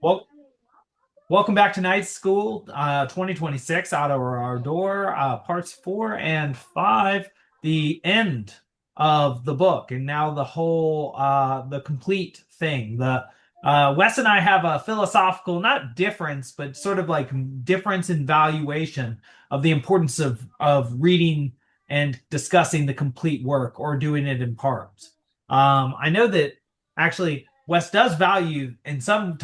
Well, welcome back to Night School 2026 out of Ardor, parts 4 and 5, the end of the book, and now the whole the complete thing. The Wes and I have a philosophical, not difference, but sort of like difference in valuation of the importance of reading and discussing the complete work or doing it in parts. I know that actually Wes does value in some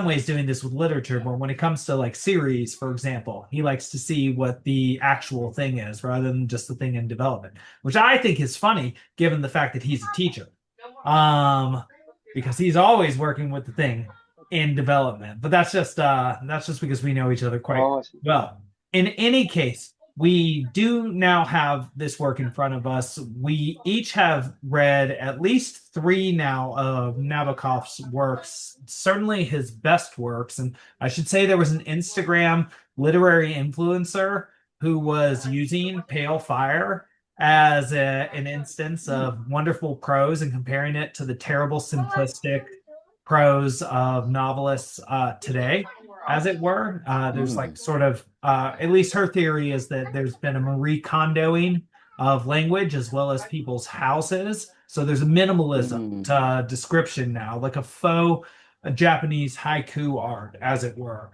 ways doing this with literature, but when it comes to like series, for example, he likes to see what the actual thing is rather than just the thing in development, which I think is funny given the fact that he's a teacher. Um, because he's always working with the thing in development. But that's just because we know each other quite Oh, sí. well. In any case, we do now have this work in front of us. We each have read at least three now of Nabokov's works, certainly his best works. And I should say there was an Instagram literary influencer who was using Pale Fire as an instance Mm, of wonderful prose and comparing it to the terrible simplistic prose of novelists today, as it were. There's like mm, sort of, at least her theory is that there's been a Marie Kondoing of language as well as people's houses. So there's a minimalism mm, description now, like a faux Japanese haiku art, as it were.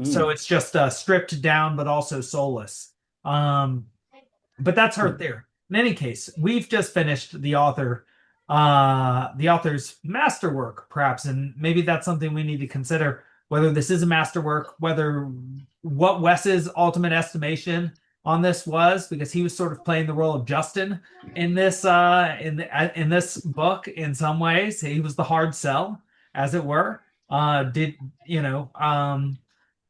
So mm, it's just stripped down, but also soulless. Um, but that's her mm. theory. In any case, we've just finished the author's masterwork, perhaps, and maybe that's something we need to consider whether this is a masterwork, whether what Wes's ultimate estimation on this was, because he was sort of playing the role of Justin in this book in some ways. He was the hard sell, as it were. Did you know?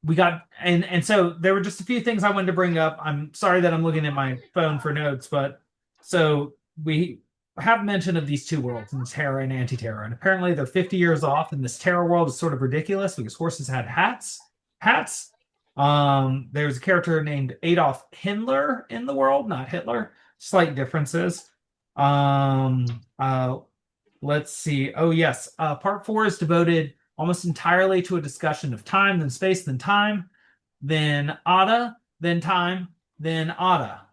We got and so there were just a few things I wanted to bring up. I'm sorry that I'm looking at my phone for notes, but so we have mention of these two worlds, in Terra and Anti-Terra, and apparently they're 50 years off, and this Terra world is sort of ridiculous because horses had hats. There's a character named Adolf Himmler in the world, not Hitler. Slight differences. Um, uh, let's see. Oh yes, part 4 is devoted almost entirely to a discussion of time, then space, then time, then Ada, then time, then Ada,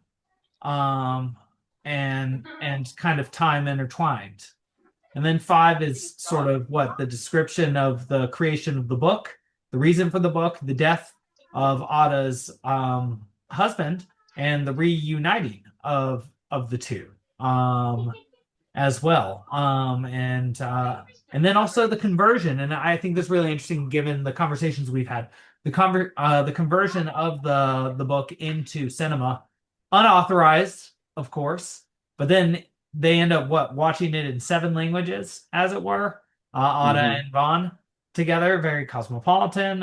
um, and kind of time intertwined. And then 5 is sort of what the description of the creation of the book, the reason for the book, the death of Ada's husband, and the reuniting of the two. As well. And then also the conversion, and I think that's really interesting given the conversations we've had. The conversion of the book into cinema, unauthorized, of course, but then they end up watching it in 7 languages, as it were. Ada Mhm. and Vaughn together, very cosmopolitan.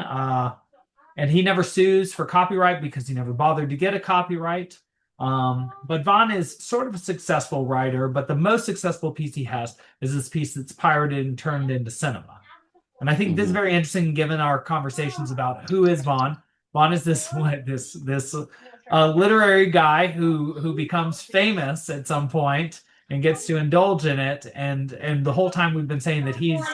And he never sues for copyright because he never bothered to get a copyright. But Vaughn is sort of a successful writer, but the most successful piece he has is this piece that's pirated and turned into cinema. And I think this is Mhm. very interesting given our conversations about who is Vaughn. Vaughn is this literary guy who becomes famous at some point and gets to indulge in it. And the whole time we've been saying that he is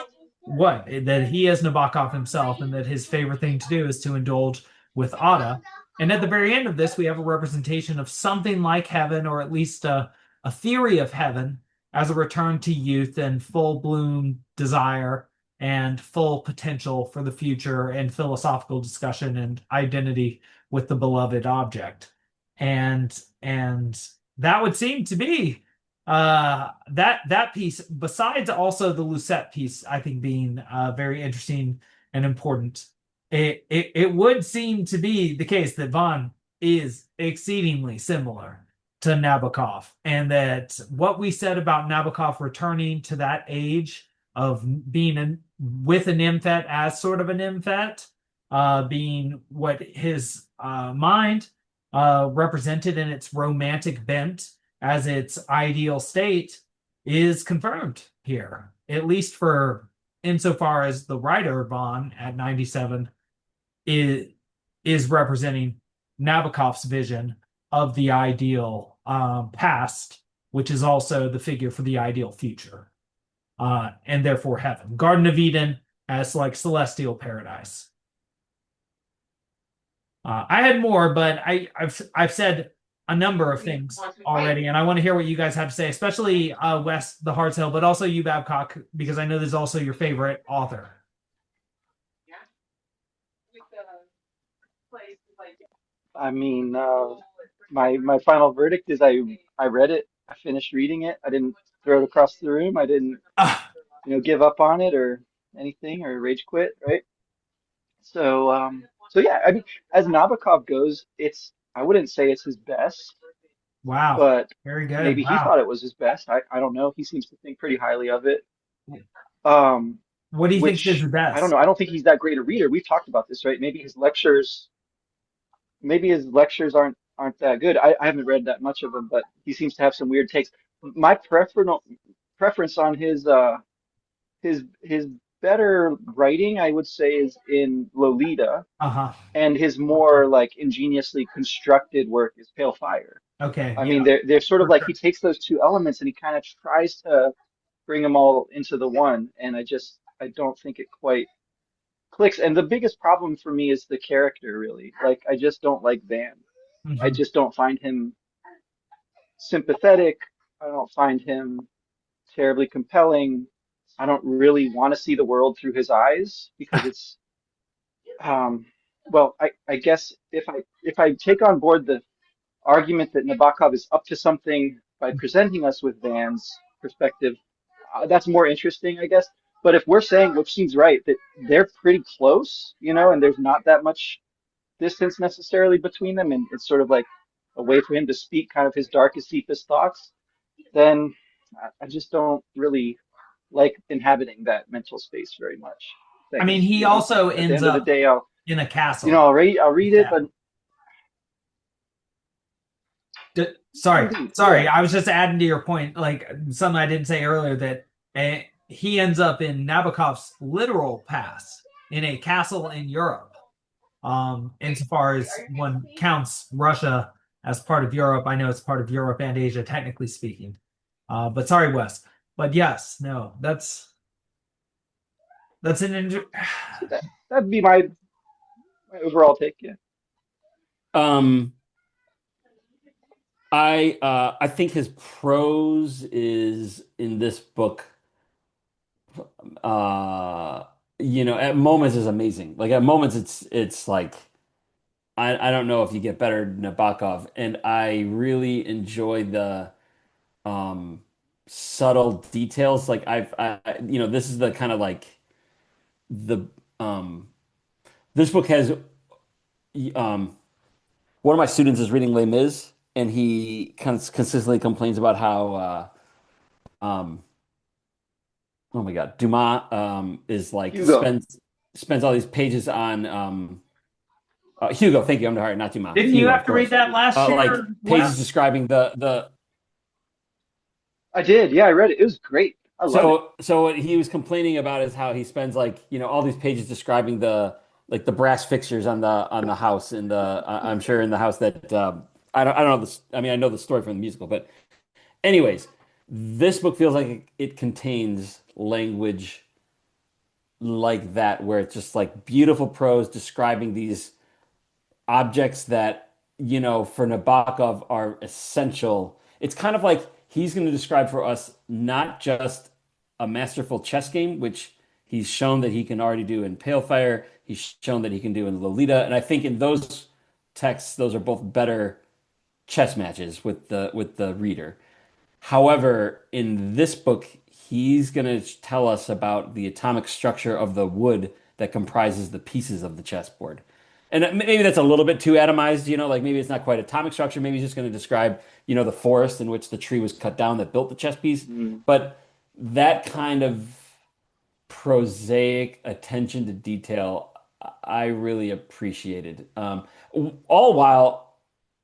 Nabokov himself, and that his favorite thing to do is to indulge with Ada. And at the very end of this, we have a representation of something like heaven, or at least a theory of heaven as a return to youth and full bloom desire and full potential for the future and philosophical discussion and identity with the beloved object. And that would seem to be that piece, besides also the Lucette piece, I think being very interesting and important. It would seem to be the case that Vaughn is exceedingly similar to Nabokov, and that what we said about Nabokov returning to that age of being with a nymphet as sort of a nymphet, being what his mind represented in its romantic bent as its ideal state, is confirmed here, at least for insofar as the writer Vaughn at 97 is representing Nabokov's vision of the ideal past, which is also the figure for the ideal future, and therefore heaven. Garden of Eden as like celestial paradise. I had more, but I've said a number of things already, and I want to hear what you guys have to say, especially Wes the Hard's Hill, but also you, Babcock, because I know this is also your favorite author. I mean, my final verdict is I read it. I finished reading it. I didn't throw it across the room. I didn't, Ah, give up on it or anything or rage quit, right? So yeah, I mean, as Nabokov goes, I wouldn't say it's his best, wow, but very good. maybe he Wow, thought it was his best. I don't know. He seems to think pretty highly of it. Um, what do you think is which the I don't best? know. I don't think he's that great a reader. We've talked about this, right? Maybe his lectures aren't that good. I haven't read that much of them, but he seems to have some weird takes. My preference on his better writing, I would say, is in Lolita, Uh-huh. and his more like ingeniously constructed work is Pale Fire. Okay, I mean, yeah, they're sort of for like he sure. takes those two elements and he kind of tries to bring them all into the one, and I don't think it quite clicks. And the biggest problem for me is the character, really. Like, I just don't like Van. I Mhm. just don't find him sympathetic. I don't find him terribly compelling. I don't really want to see the world through his eyes because it's um well, I guess if I take on board the argument that Nabokov is up to something by presenting us with Van's perspective, that's more interesting, I guess. But if we're saying, which seems right, that they're pretty close, and there's not that much distance necessarily between them, and it's sort of like a way for him to speak kind of his darkest, deepest thoughts, then I just don't really like inhabiting that mental space very much. I mean, Thanks. he also At the ends end of the up day, in a castle. I'll read it, but Sorry, indeed, sorry. yeah. I was just adding to your point, like something I didn't say earlier that he ends up in Nabokov's literal past in a castle in Europe. Insofar as one counts Russia as part of Europe, I know it's part of Europe and Asia, technically speaking. But sorry, Wes. But yes, no, that's an So that'd be my overall take. Yeah. Um, I think his prose is in this book, uh, at moments is amazing. Like at moments it's like I don't know if you get better than Nabokov, and I really enjoy the um subtle details. Like this is the kind of like the um this book has um one of my students is reading Les Mis, and he consistently complains about how um oh my God, Dumas is like Hugo. spends all these pages on Hugo. Thank you. I'm sorry, not Dumas. Didn't you Hugo, have of to read course. that last Like year, pages Wes? describing the I did. Yeah, I read it. It was great. I love it. so what he was complaining about is how he spends like all these pages describing the brass fixtures on the house in the I'm sure in the house that I don't know this. I mean, I know the story from the musical, but anyways, this book feels like it contains language like that, where it's just like beautiful prose describing these objects that, for Nabokov are essential. It's kind of like he's going to describe for us not just a masterful chess game, which he's shown that he can already do in Pale Fire, he's shown that he can do in Lolita, and I think in those texts, those are both better chess matches with the reader. However, in this book, he's going to tell us about the atomic structure of the wood that comprises the pieces of the chessboard. And maybe that's a little bit too atomized, like maybe it's not quite atomic structure. Maybe he's just going to describe, the forest in which the tree was cut down that built the chess piece. Mm. But that kind of prosaic attention to detail, I really appreciated. All while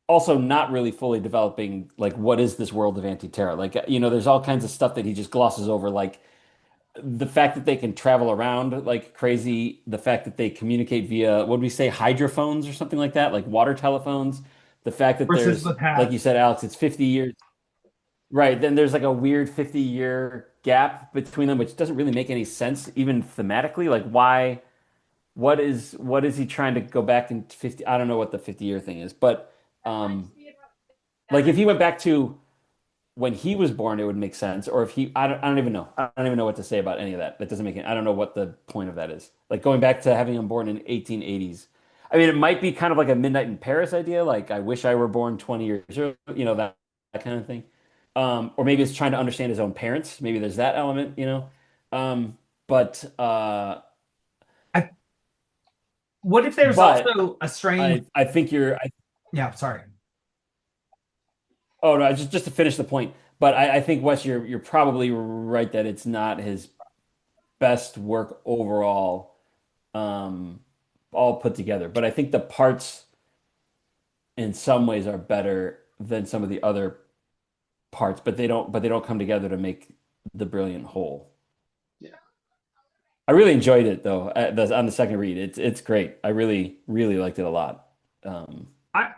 also not really fully developing like what is this world of anti-terror. Like there's all kinds of stuff that he just glosses over, like the fact that they can travel around like crazy, the fact that they communicate via, what do we say, hydrophones or something like that, like water telephones, the fact that Horses there's, with like you hats. said, Alex, it's 50 years. Right. Then there's like a weird 50-year gap between them, which doesn't really make any sense, even thematically. Like why, what is he trying to go back in 50? I don't know what the 50-year thing is, but um like if he went back to when he was born, it would make sense. Or if he, I don't even know. I don't even know what to say about any of that. That doesn't make any, I don't know what the point of that is. Like going back to having him born in 1880s. I mean, it might be kind of like a Midnight in Paris idea. Like I wish I were born 20 years earlier, that kind of thing. Or maybe it's trying to understand his own parents. Maybe there's that element. But I, what if there's but also a strange? I think Yeah, sorry. oh no, just to finish the point. But I think Wes, you're probably right that it's not his best work overall, um, all put together. But I think the parts in some ways are better than some of the other parts, but they don't come together to make the brilliant whole. Yeah. I really enjoyed it though, on the second read. It's great. I really, really liked it a lot. Um, I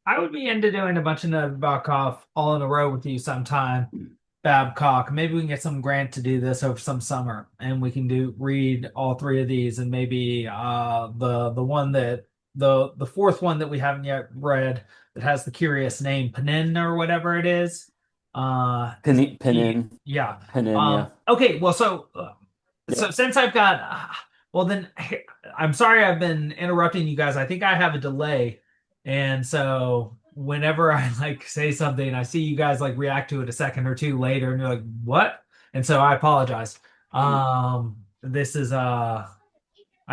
I would be into doing a bunch of Nabokov all in a row with you sometime. Babcock. Maybe we can get some grant to do this over some summer, and we can do read all three of these, and maybe the one that the fourth one that we haven't yet read that has the curious name Penin or whatever it is. Is Pin yeah. in, yeah. Okay. Well, Yeah. so since I've got well then I'm sorry I've been interrupting you guys. I think I have a delay, and so whenever I like say something, I see you guys like react to it a second or two later, and you're like, "What?" And so I apologize. This is I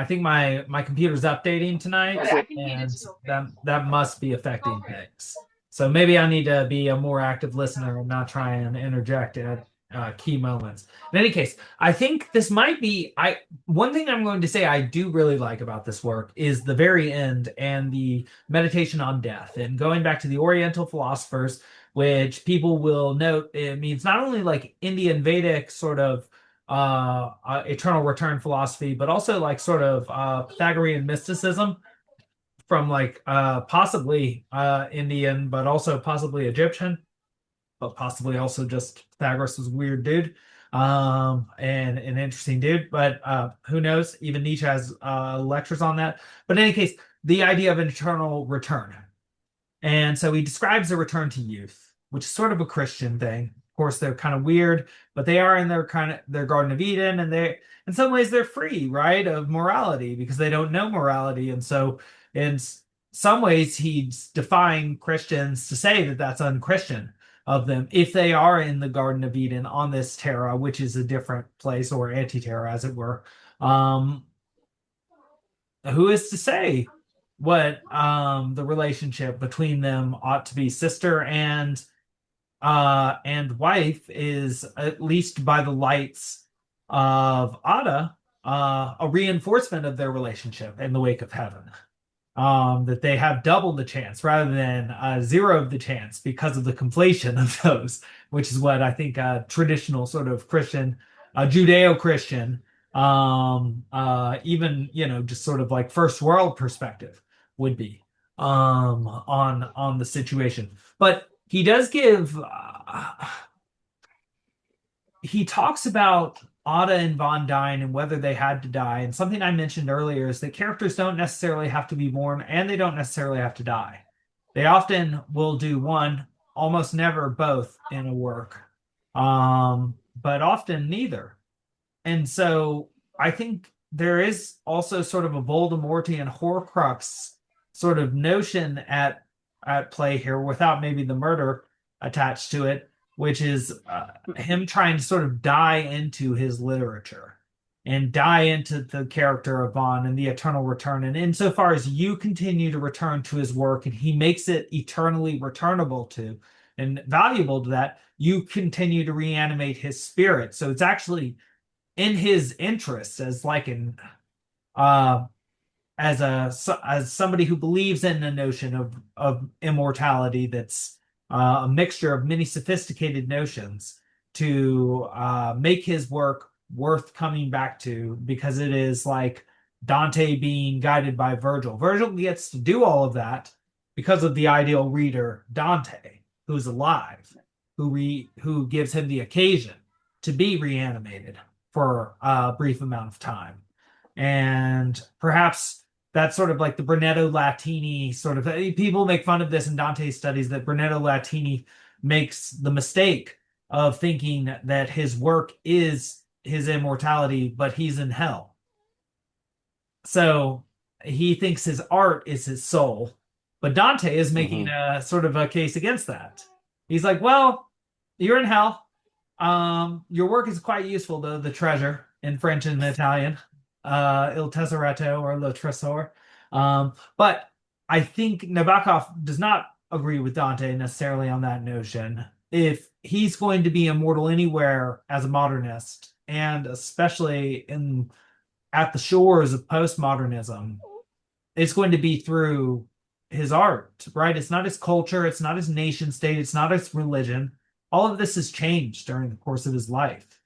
think my computer's updating tonight, and that must be affecting things. So maybe I need to be a more active listener and not try and interject at key moments. In any case, I think this might be I one thing I'm going to say I do really like about this work is the very end and the meditation on death and going back to the Oriental philosophers, which people will note it means not only like Indian Vedic sort of eternal return philosophy, but also like sort of Pythagorean mysticism from like possibly Indian, but also possibly Egyptian, but possibly also just Pythagoras was a weird dude and an interesting dude. But who knows? Even Nietzsche has lectures on that. But in any case, the idea of an eternal return. And so he describes the return to youth, which is sort of a Christian thing. Of course, they're kind of weird, but they are in their kind of their Garden of Eden, and they in some ways they're free, right, of morality because they don't know morality. And so in some ways he's defying Christians to say that that's unchristian of them if they are in the Garden of Eden on this Terra, which is a different place or anti-Terra, as it were. Um, who is to say what the relationship between them ought to be? Sister and wife is, at least by the lights of Ada, a reinforcement of their relationship in the wake of heaven. That they have double the chance rather than zero of the chance because of the conflation of those, which is what I think traditional sort of Christian, Judeo-Christian, even just sort of like first world perspective would be on the situation. But he does give he talks about Ada and Von Dyne and whether they had to die. And something I mentioned earlier is that characters don't necessarily have to be born and they don't necessarily have to die. They often will do one, almost never both in a work, but often neither. And so I think there is also sort of a Voldemortian Horcrux sort of notion at play here without maybe the murder attached to it, which is him trying to sort of die into his literature and die into the character of Bond and the eternal return. And insofar as you continue to return to his work and he makes it eternally returnable to and valuable to that, you continue to reanimate his spirit. So it's actually in his interests as like an as somebody who believes in the notion of immortality that's a mixture of many sophisticated notions to make his work worth coming back to because it is like Dante being guided by Virgil. Virgil gets to do all of that because of the ideal reader, Dante, who's alive. who gives him the occasion to be reanimated for a brief amount of time. And perhaps that's sort of like the Brunetto Latini sort of, people make fun of this in Dante's studies, that Brunetto Latini makes the mistake of thinking that his work is his immortality, but he's in hell. So he thinks his art is his soul, but Dante is making a sort of a case against that. He's like, well, you're in hell. Your work is quite useful, though, the treasure in French and Italian, il tesorato or le tresor. But I think Nabokov does not agree with Dante necessarily on that notion. If he's going to be immortal anywhere as a modernist, and especially at the shores of postmodernism, it's going to be through his art, right? It's not his culture, it's not his nation state, it's not his religion. All of this has changed during the course of his life.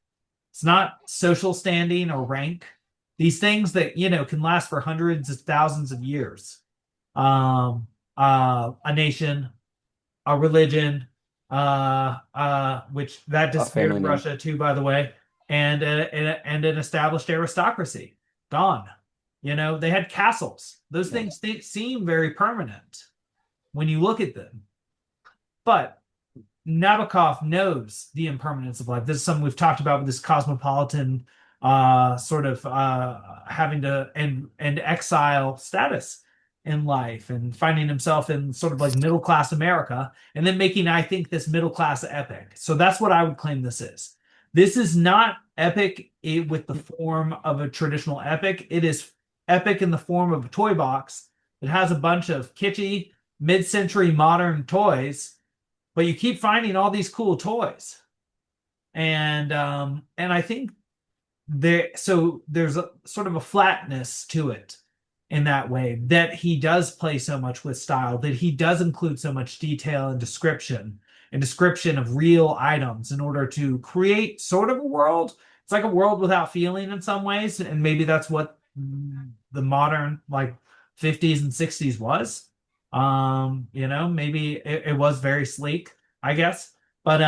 It's not social standing or rank. These things that, can last for hundreds of thousands of years. A nation, a religion, which that disappeared in Russia too, by the way, and an established aristocracy gone. They had castles. Those things seem very permanent when you look at them. But Nabokov knows the impermanence of life. This is something we've talked about with this cosmopolitan sort of having to and exile status in life, and finding himself in sort of like middle class America, and then making, I think, this middle class epic. So that's what I would claim this is. This is not epic with the form of a traditional epic. It is epic in the form of a toy box that has a bunch of kitschy mid-century modern toys, but you keep finding all these cool toys. And I think there's a sort of a flatness to it in that way, that he does play so much with style, that he does include so much detail and description of real items in order to create sort of a world. It's like a world without feeling in some ways, and maybe that's what the modern like 50s and 60s was. Maybe it was very sleek, I guess, but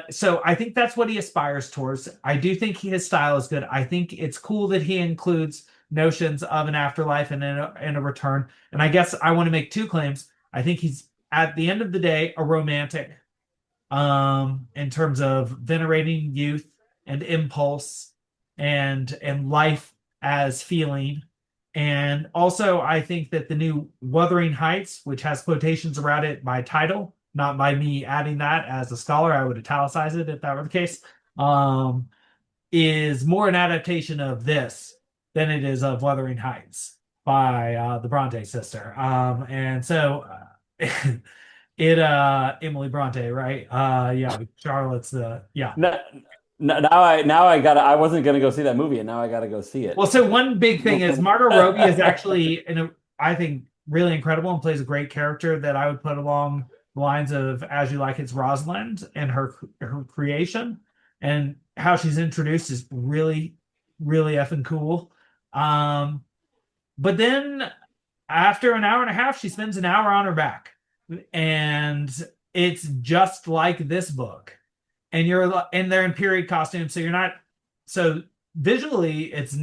so I think that's what he aspires towards. I do think his style is good. I think it's cool that he includes notions of an afterlife and a return. And I guess I want to make two claims. I think he's, at the end of the day, a romantic, in terms of venerating youth and impulse and life as feeling. And also, I think that the new Wuthering Heights, which has quotations around it by title, not by me adding that as a scholar, I would italicize it if that were the case, is more an adaptation of this than it is of Wuthering Heights by the Bronte sister. And so Emily Bronte, right? Charlotte's yeah. Now I gotta. I wasn't gonna go see that movie, and now I gotta go see it. Well, so one big thing is Margot Robbie is actually, I think, really incredible and plays a great character that I would put along the lines of As You Like It's Rosalind, and her creation and how she's introduced is really, really effing cool. But then after an hour and a half, she spends an hour on her back, and it's just like this book. And they're in period costume, so you're not, so visually it's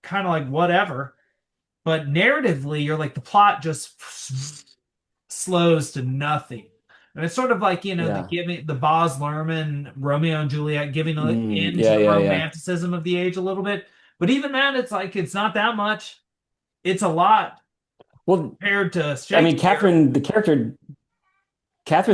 kind of like whatever, but narratively you're like, the plot just slows to nothing. And it's sort of like, the Baz Luhrmann Romeo and Juliet giving into the romanticism of the age a little bit. But even that, it's like, it's not that much. It's a lot. Well, compared to Shakespeare. I mean, Catherine, the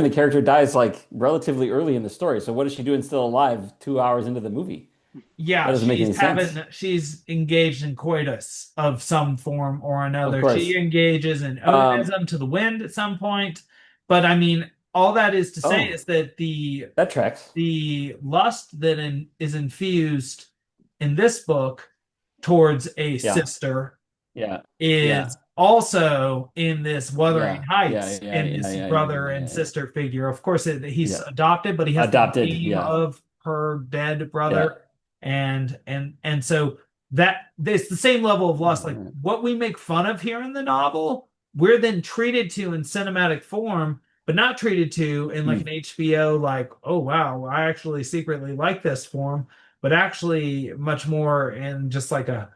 character dies like relatively early in the story. So what is she doing still alive 2 hours into the movie? Yeah, that doesn't make any sense. She's engaged in coitus of some form or another. She engages in onanism to the wind at some point. But I mean, all that is to say is that that tracks. The lust that is infused in this book towards a sister is also in this Wuthering Heights in his brother and sister figure. Of course, he's adopted, but he has the theme of her dead brother. And so that it's the same level of lust. Like what we make fun of here in the novel, we're then treated to in cinematic form but not treated to in like Mm. an HBO, like, oh wow, I actually secretly like this form, but actually much more in just like a,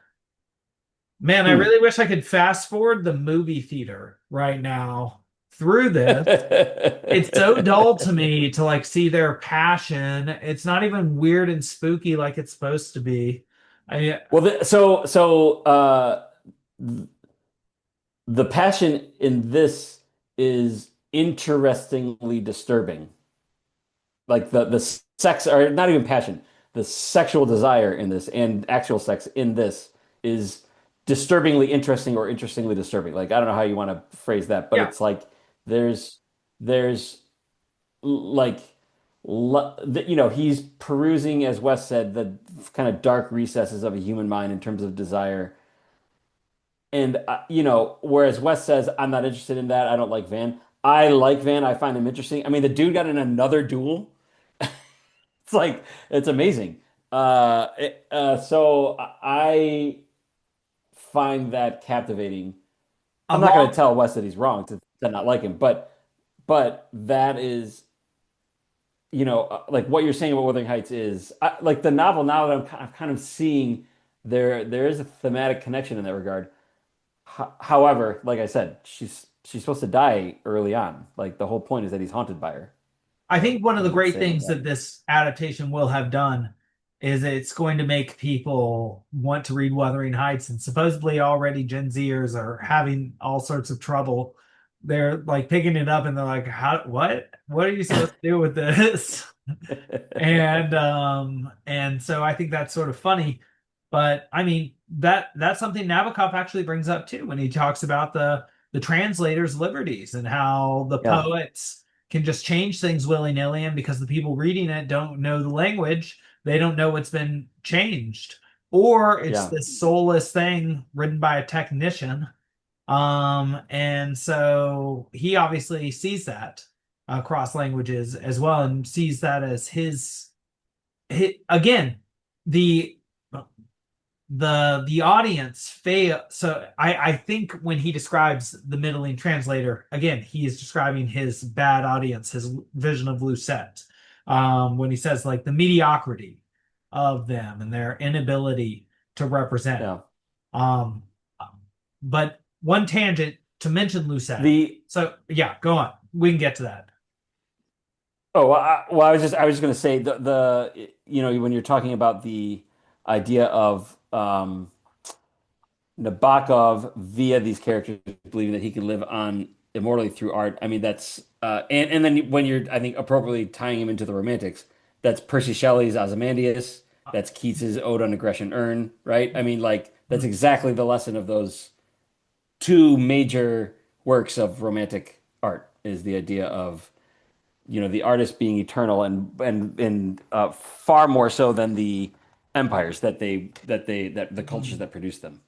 man, I Hmm. really wish I could fast forward the movie theater right now through this. It's so dull to me to like see their passion. It's not even weird and spooky like it's supposed to be. I Well, the passion in this is interestingly disturbing. Like the sex, or not even passion, the sexual desire in this and actual sex in this is disturbingly interesting or interestingly disturbing. Like I don't know how you want to phrase that, but yeah. it's like there's like you know, he's perusing, as Wes said, the kind of dark recesses of a human mind in terms of desire. And you know, whereas Wes says, I'm not interested in that. I don't like Van. I like Van. I find him interesting. I mean, the dude got in another duel. It's like it's amazing. So I find that captivating. I'm not going to Along tell Wes that he's wrong to not like him, but that is, you know, like what you're saying about Wuthering Heights is like the novel. Now that I'm kind of seeing there is a thematic connection in that regard. However, like I said, she's supposed to die early on. Like the whole point is that he's haunted by her, I think one of the and great saying things that. that this adaptation will have done is it's going to make people want to read Wuthering Heights, and supposedly already Gen Zers are having all sorts of trouble. They're like picking it up and they're like, "How? What are you supposed to do with this?" And so I think that's sort of funny. But I mean that's something Nabokov actually brings up too when he talks about the translator's liberties and how the Yeah, poets can just change things willy-nilly, and because the people reading it don't know the language, they don't know what's been changed. Or it's yeah. this soulless thing written by a technician. And so he obviously sees that across languages as well and sees that as his again, the the audience fail. So I think when he describes the middling translator, again, he is describing his bad audience, his vision of Lucette. When he says like the mediocrity of them and their inability to represent. Yeah. Um, but one tangent to mention Lucette. The So yeah, go on. We can get to that. well, I was just going to say the you know, when you're talking about the idea of Nabokov via these characters believing that he can live on immortally through art. I mean, that's and then when you're, I think, appropriately tying him into the Romantics, that's Percy Shelley's Ozymandias, that's Keats's Ode on Aggression Urn, right? I mean, like that's exactly the lesson of those two major works of Romantic art is the idea of, you know, the artist being eternal and far more so than the empires that the cultures that produce them.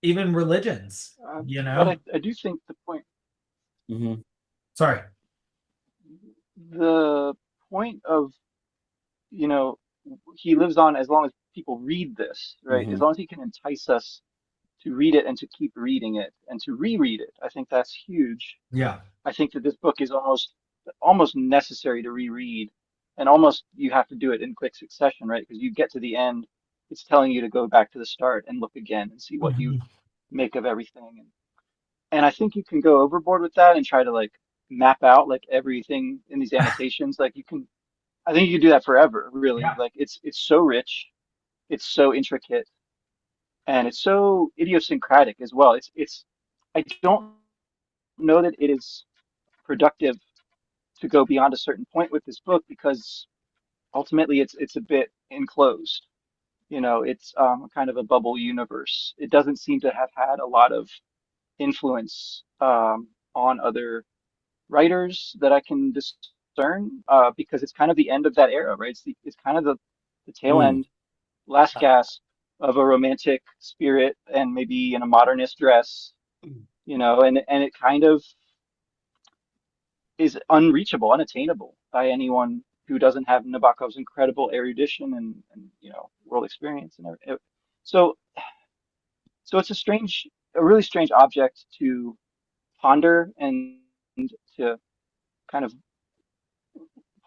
Even religions, But I do think Hmm. Sorry. the point of, you know, he lives on as long as people read this, right? As Hmm. long as he can entice us to read it and to keep reading it and to reread it. I think that's huge. Yeah. I think that this book is almost necessary to reread, and almost you have to do it in quick succession, right? Because you get to the end, it's telling you to go back to the start and look again and see what you Mhm. make of everything. And I think you can go overboard with that and try to like map out like everything in these annotations. Like you can, I think you can do that forever, really. Yeah. Like it's so rich, it's so intricate, and it's so idiosyncratic as well. I don't know that it is productive to go beyond a certain point with this book because ultimately it's a bit enclosed. You know, it's kind of a bubble universe. It doesn't seem to have had a lot of influence on other writers that I can discern because it's kind of the end of that era, right? It's kind of the tail Mm. end, last gasp of a romantic spirit and maybe in a modernist dress, you know, and it kind of is unreachable, unattainable by anyone who doesn't have Nabokov's incredible erudition and you know world experience and everything. So so it's a really strange object to ponder and to kind of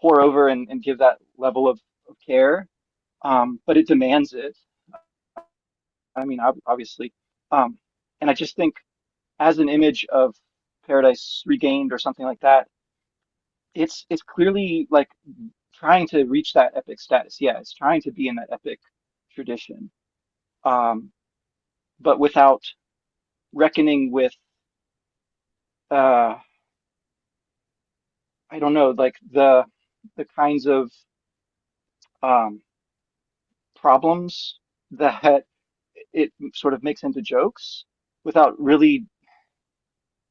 pour over and give that level of care. But it demands it. I mean, obviously. Um, and I just think as an image of Paradise Regained or something like that, it's clearly like trying to reach that epic status. Yeah, it's trying to be in that epic tradition, um, but without reckoning with uh, I don't know, like the kinds of um, problems that it sort of makes into jokes without really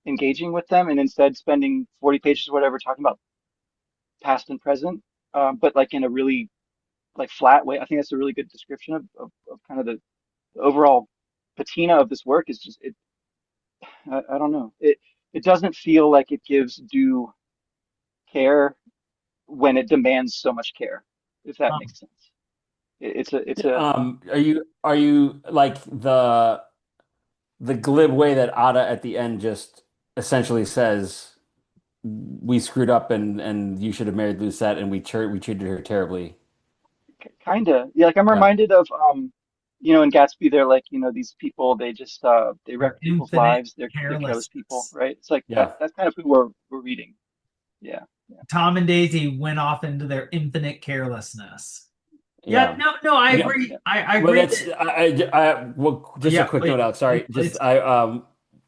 engaging with them, and instead spending 40 pages or whatever talking about past and present, but like in a really like flat way. I think that's a really good description of kind of the overall patina of this work is just it. I don't know. It doesn't feel like it gives due care when it demands so much care, if that Um, makes sense. It's a Are you like the glib way that Ada at the end just essentially says we screwed up and you should have married Lucette and we treated her terribly. kind of, yeah, like I'm Yeah. reminded of in Gatsby they're like, these people they just they wreck their people's infinite lives. They're careless people, carelessness. right? It's like Yeah. that's kind of who we're reading. Yeah. Yeah. Tom and Daisy went off into their infinite carelessness. Yeah, Yeah. no, I Yeah. agree. Yeah. I Well, agree that's that. well, just a Yeah, quick note, Alex. please, Sorry, just please.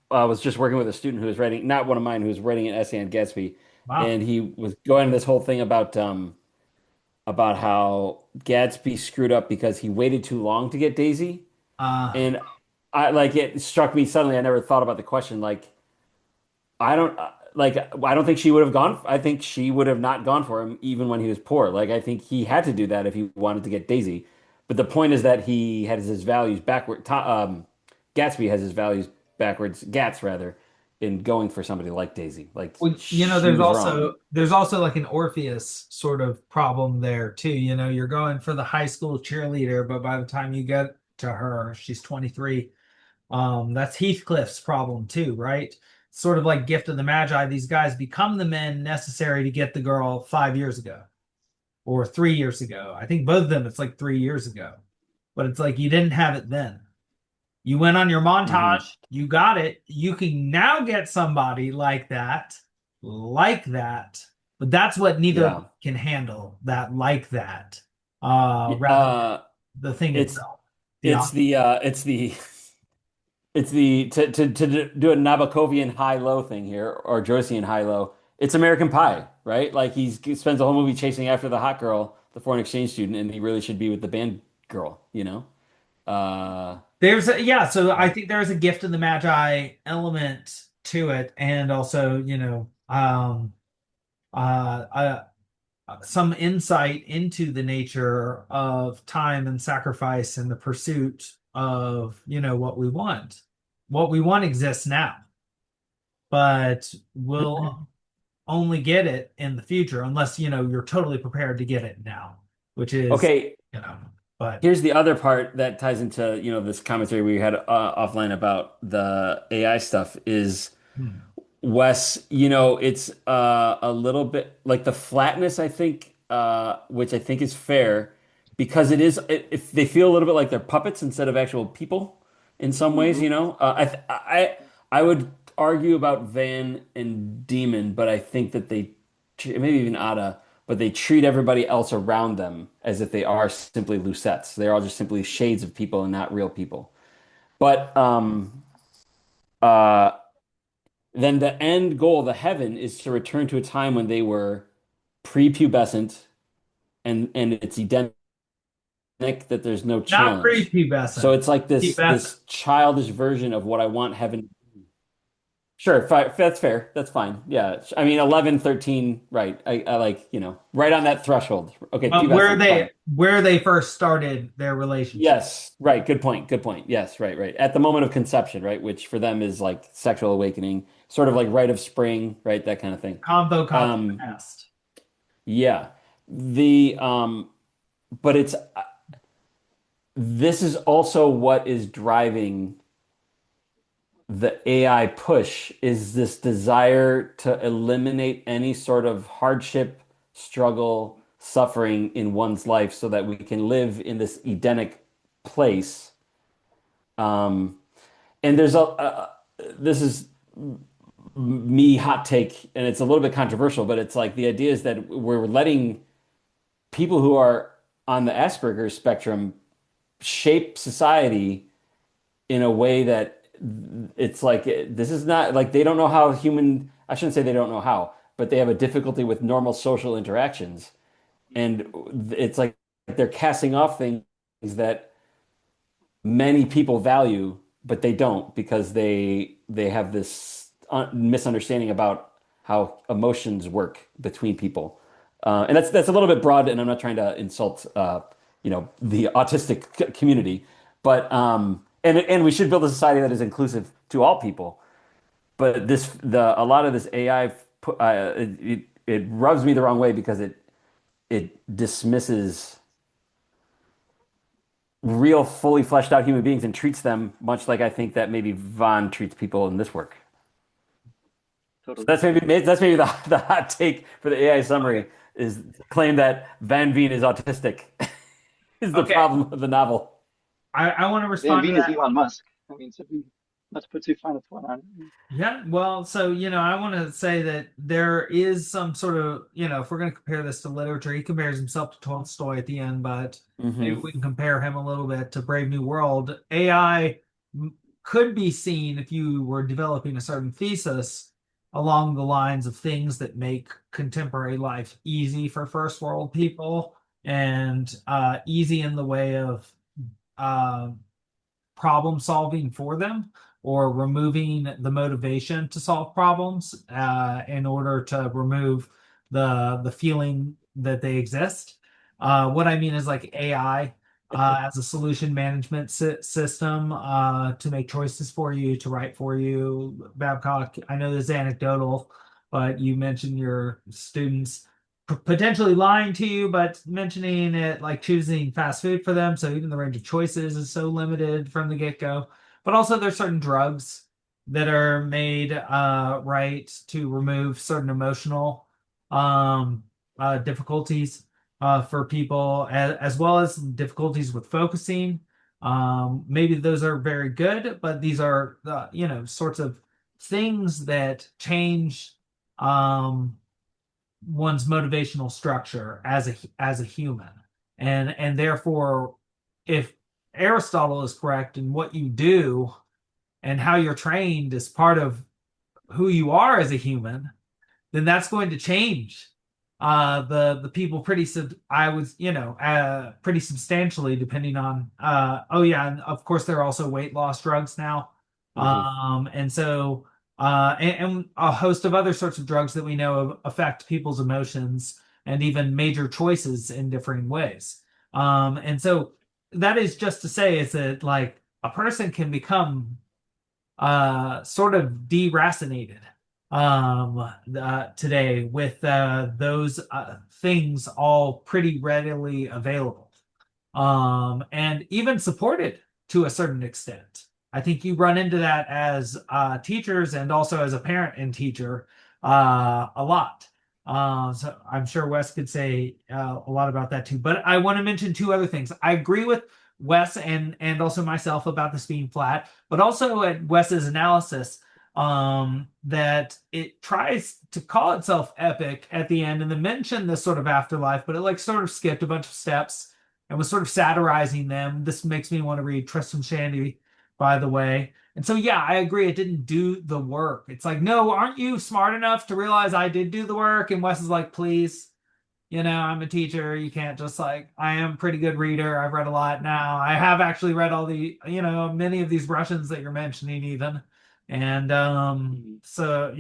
I was just working with a student who was writing, not one of mine, who was writing an essay on Gatsby, Wow. and he was going into this whole thing about how Gatsby screwed up because he waited too long to get Daisy, Uh, and I like it struck me suddenly. I never thought about the question. Like, I don't think she would have gone. I think she would have not gone for him even when he was poor. Like I think he had to do that if he wanted to get Daisy. But the point is that he has his values backward. Gatsby has his values backwards. Gats rather in going for somebody like Daisy. Like well, she was wrong. there's also like an Orpheus sort of problem there too. You're going for the high school cheerleader, but by the time you get to her, she's 23. That's Heathcliff's problem too, right? Sort of like Gift of the Magi. These guys become the men necessary to get the girl 5 years ago or 3 years ago. I think both of them, it's like 3 years ago. But it's like you didn't have it then. You went on your Hmm. montage, you got it. You can now get somebody like that. But that's what neither of them Yeah. can handle, that like that. Yeah, Rather the thing it's itself. The it's object. the it's the to do a Nabokovian high-low thing here or Joycean high-low. It's American Pie, right? Like he spends the whole movie chasing after the hot girl, the foreign exchange student, and he really should be with the band girl, you know? Uh, Yeah, so I think there's a gift of the Magi element to it, and also, uh, some insight into the nature of time and sacrifice and the pursuit of, what we want. What we want exists now, but we'll only get it in the future unless, you're totally prepared to get it now, which is, okay, you know, but here's the other part that ties into, this commentary we had offline about the AI stuff is hmm. Wes, it's a little bit like the flatness, I think, which I think is fair because if they feel a little bit like they're puppets instead of actual people in some ways, Hmm. I would argue about Van and Demon, but I think that maybe even Ada, but they treat everybody else around them as if they are simply Lucettes. They're all just simply shades of people and not real people. But uh, then the end goal, the heaven, is to return to a time when they were prepubescent and it's Edenic that there's no Not challenge. So prepubescent. it's like Pubescent. this childish version of what I want heaven. Sure, that's fair. That's fine. Yeah. I mean 11, 13, right. I like, right on that threshold. Okay, But where pubescent, they fine. where they first started their relationship. Yes, right. Good point. Good point. Yes, right, right. At the moment of conception, right, which for them is like sexual awakening, sort of like rite of spring, right, that kind of thing. Convo caught the Um, past. Yeah. The but this is also what is driving the AI push is this desire to eliminate any sort of hardship, struggle, suffering in one's life so that we can live in this Edenic place. Um, and this is me hot take, and it's a little bit controversial, but it's like the idea is that we're letting people who are on the Asperger's spectrum shape society in a way that it's like this is not like they don't know how human, I shouldn't say they don't know how, but they have a difficulty with normal social interactions. And it's like they're casting off things that many people value, but they don't because they have this misunderstanding about how emotions work between people. And that's a little bit broad, and I'm not trying to insult the autistic community, but and we should build a society that is inclusive to all people. But a lot of this AI it rubs me the wrong way because it dismisses real, fully fleshed out human beings and treats them much like I think that maybe Von treats people in this work. So Totally. that's maybe the hot take for the AI summary is claim that Van Veen is autistic is the Okay. problem of the novel. I want to Van respond to Veen is that. Elon Musk. I mean, so let's put too fine a point on it. Yeah, well, so I want to say that there is some sort of, if we're going to compare this to literature, he compares himself to Tolstoy at the end, but maybe Hmm. we can compare him a little bit to Brave New World. AI could be seen if you were developing a certain thesis along the lines of things that make contemporary life easy for first world people and easy in the way of uh, problem solving for them or removing the motivation to solve problems in order to remove the feeling that they exist. What I mean is like AI as a solution management system to make choices for you, to write for you. Babcock, I know this is anecdotal, but you mentioned your students potentially lying to you, but mentioning it like choosing fast food for them. So even the range of choices is so limited from the get-go. But also there's certain drugs that are made right to remove certain emotional um, difficulties for people, as well as difficulties with focusing. Maybe those are very good, but these are sorts of things that change um, one's motivational structure as a human, and therefore, if Aristotle is correct in what you do and how you're trained is part of who you are as a human, then that's going to change the people pretty pretty substantially depending on oh yeah, and of course there are also weight loss drugs now. Hmm. And so and a host of other sorts of drugs that we know affect people's emotions and even major choices in differing ways. And so that is just to say is that like a person can become sort of deracinated today with those things all pretty readily available and even supported to a certain extent. I think you run into that as teachers and also as a parent and teacher a lot. So I'm sure Wes could say a lot about that too. But I want to mention two other things. I agree with Wes and also myself about this being flat, but also at Wes's analysis that it tries to call itself epic at the end and then mention this sort of afterlife, but it like sort of skipped a bunch of steps and was sort of satirizing them. This makes me want to read Tristram Shandy, by the way. And so, yeah, I agree. It didn't do the work. It's like, no, aren't you smart enough to realize I did do the work? And Wes is like, please, I'm a teacher. You can't just like, I am a pretty good reader. I've read a lot now. I have actually read all the, many of these Russians that you're mentioning, even. And Mhm. so,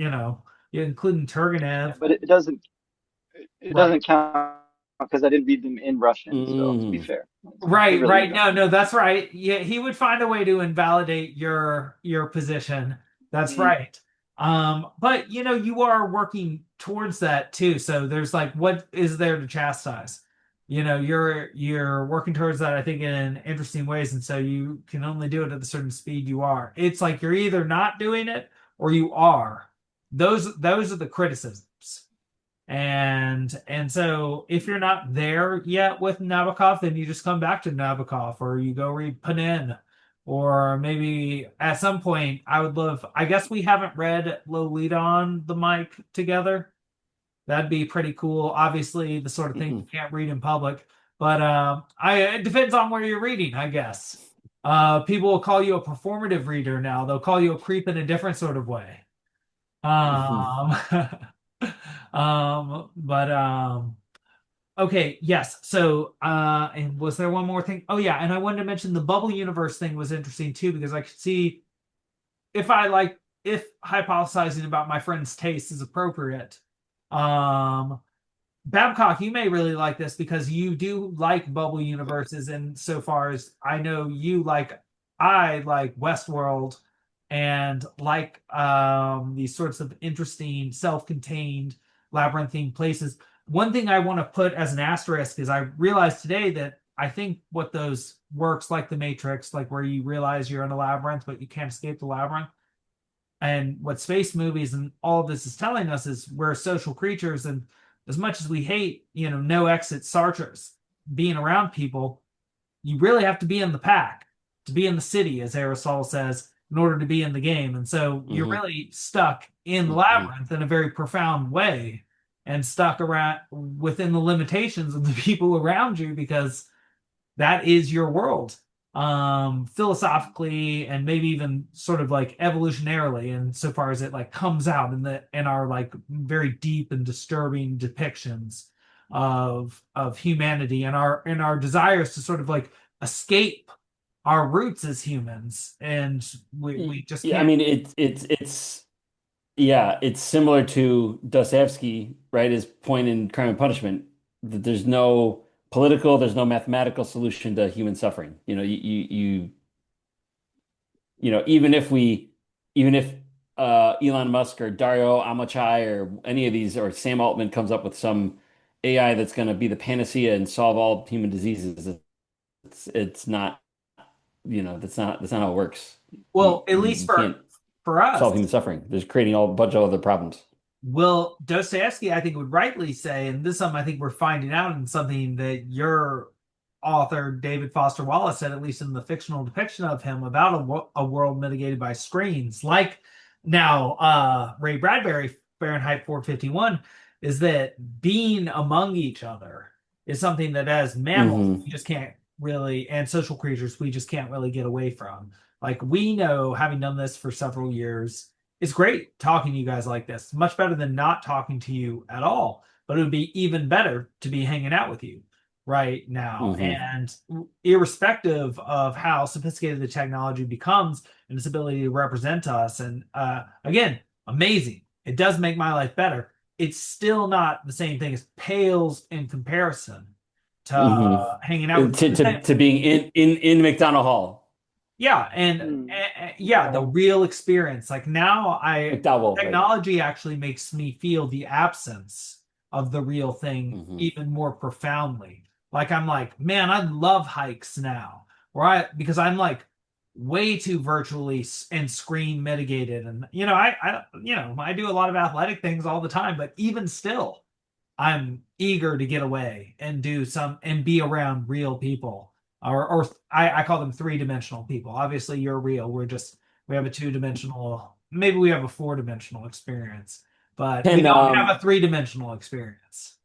including Yeah, Turgenev. but it Right. doesn't count because I didn't read them in Russian. So to be Mm. fair, they Right, really right. don't. No, that's right. Yeah, he would find a way to invalidate your position. That's Mhm. right. But you are working towards that too. So there's like, what is there to chastise? you're working towards that, I think, in interesting ways, and so you can only do it at the certain speed you are. It's like you're either not doing it or you are. Those are the criticisms. And so if you're not there yet with Nabokov, then you just come back to Nabokov or you go read Panin. Or maybe at some point I would love, I guess we haven't read Lolita on the mic together. That'd be pretty cool. Obviously, the sort of thing you Mhm. can't read in public, but it depends on where you're reading, I guess. People will call you a performative reader now. They'll call you a creep in a different sort of way. Mhm. Um, but okay, yes. So, and was there one more thing? Oh yeah, and I wanted to mention the bubble universe thing was interesting too because I could see if hypothesizing about my friend's taste is appropriate. Um, Babcock, you may really like this because you do like bubble universes, and so far as I know, I like Westworld and like these sorts of interesting, self-contained, labyrinthine places. One thing I want to put as an asterisk is I realized today that I think what those works like the Matrix, like where you realize you're in a labyrinth but you can't escape the labyrinth, and what space movies and all of this is telling us is we're social creatures, and as much as we hate, no exit Sartre's being around people, you really have to be in the pack to be in the city, as Aristotle says, in order to be in the game. And so you're Mhm. really stuck in the Mhm. labyrinth in a very profound way and stuck around within the limitations of the people around you because that is your world, philosophically and maybe even sort of like evolutionarily, and so far as it like comes out in our like very deep and disturbing depictions of humanity and our desires to sort of like escape our roots as humans, and we just Yeah, I can't. mean it's yeah, it's similar to Dostoevsky, right? His point in Crime and Punishment that there's no political, there's no mathematical solution to human suffering. Even if Elon Musk or Dario Amachai or any of these or Sam Altman comes up with some AI that's going to be the panacea and solve all human diseases, it's not, that's not how it works. You, Well, at you, least you can't for us. solve human suffering. There's creating a bunch of other problems. Well, Dostoevsky, I think, would rightly say, and this is something I think we're finding out in something that your author, David Foster Wallace, said, at least in the fictional depiction of him, about a world mitigated by screens. Like now, Ray Bradbury, Fahrenheit 451, is that being among each other is something that as mammals, Hmm. we just can't really, and social creatures, we just can't really get away from. Like we know, having done this for several years, it's great talking to you guys like this. Much better than not talking to you at all. But it would be even better to be hanging out with you right now. Hmm. And irrespective of how sophisticated the technology becomes and its ability to represent us, and again, amazing. It does make my life better. It's still not the same thing. As pales in comparison to Hmm. hanging out To, with to, to being in McDonald Hall. yeah, and Hmm. yeah, the real experience. Like now, McDowell, right? technology actually makes me feel the absence of the real thing Hmm. even more profoundly. Like I'm like, man, I love hikes now, right? Because I'm like way too virtually and screen mitigated, and I do a lot of athletic things all the time, but even still, I'm eager to get away and do some and be around real people. Or I call them three-dimensional people. Obviously, you're real. We have a two-dimensional, maybe we have a four-dimensional experience, but we Can don't have a three-dimensional experience.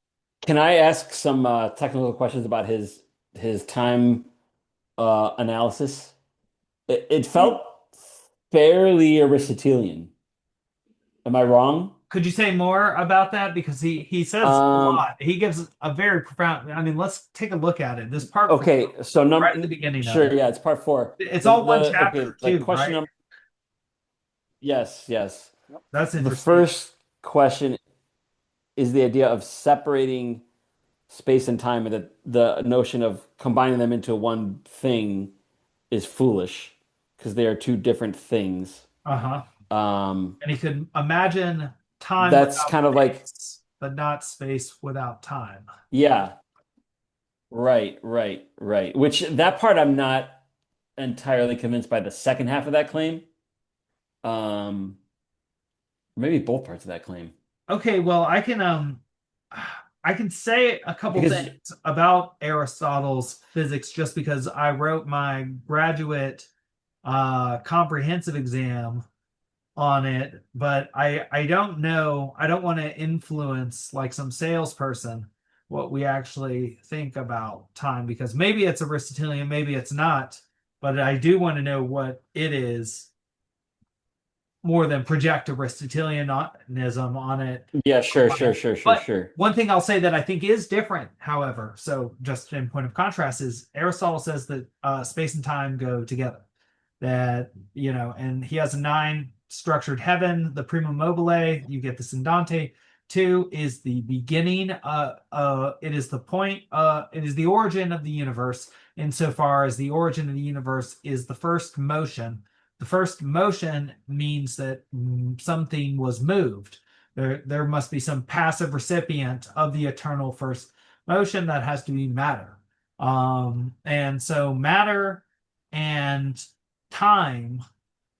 can I ask some technical questions about his time analysis? It Hmm. felt fairly Aristotelian. Am I wrong? Could you say more about that? Because he says a Um, lot. He gives a very profound. I mean, let's take a look at it. This part four, okay, so right at the number beginning of sure, it. yeah, it's part four. It's The all one the okay, chapter like too, question right? number yes, yes. Yep. That's The interesting. first question is the idea of separating space and time, and that the notion of combining them into one thing is foolish because they are two different things. Uh-huh. Um, And he could imagine time that's without kind of like, space, but not space without time. yeah, Right. Which that part I'm not entirely convinced by the second half of that claim. Um, maybe both parts of that claim. Okay, well, I can say a couple Because things about Aristotle's physics just because I wrote my graduate comprehensive exam on it, but I don't know. I don't want to influence like some salesperson what we actually think about time because maybe it's Aristotelian, maybe it's not, but I do want to know what it is more than project Aristotelianism on it. yeah, But sure. one thing I'll say that I think is different, however, so just in point of contrast, is Aristotle says that space and time go together. That, and he has a nine structured heaven, the prima mobile, you get this in Dante. Two is the beginning, it is the point, it is the origin of the universe, insofar as the origin of the universe is the first motion. The first motion means that something was moved. There must be some passive recipient of the eternal first motion that has to be matter. And so matter and time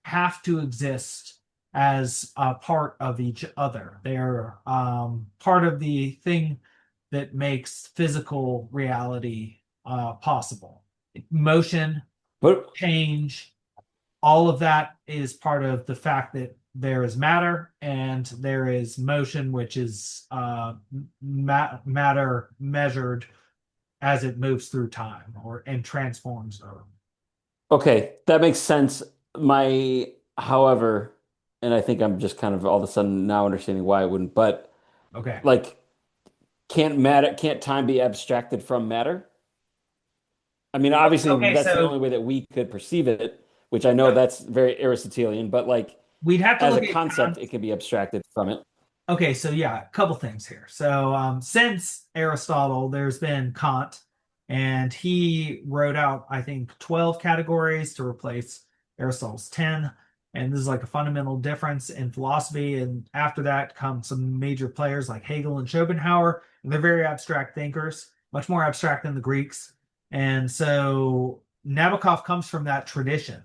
have to exist as a part of each other. They're part of the thing that makes physical reality possible. Motion, but change, all of that is part of the fact that there is matter and there is motion, which is matter measured as it moves through time or and transforms. okay, that makes sense. However, and I think I'm just kind of all of a sudden now understanding why it wouldn't, but Okay. like, can't time be abstracted from matter? I mean, obviously Okay, that's the so only way that we could perceive it, which I know that's very Aristotelian, but like we'd have to as a look at concept, it can be abstracted from it. okay, so yeah, a couple things here. So since Aristotle, there's been Kant, and he wrote out, I think, 12 categories to replace Aristotle's 10. And this is like a fundamental difference in philosophy. And after that come some major players like Hegel and Schopenhauer, and they're very abstract thinkers, much more abstract than the Greeks. And so Nabokov comes from that tradition.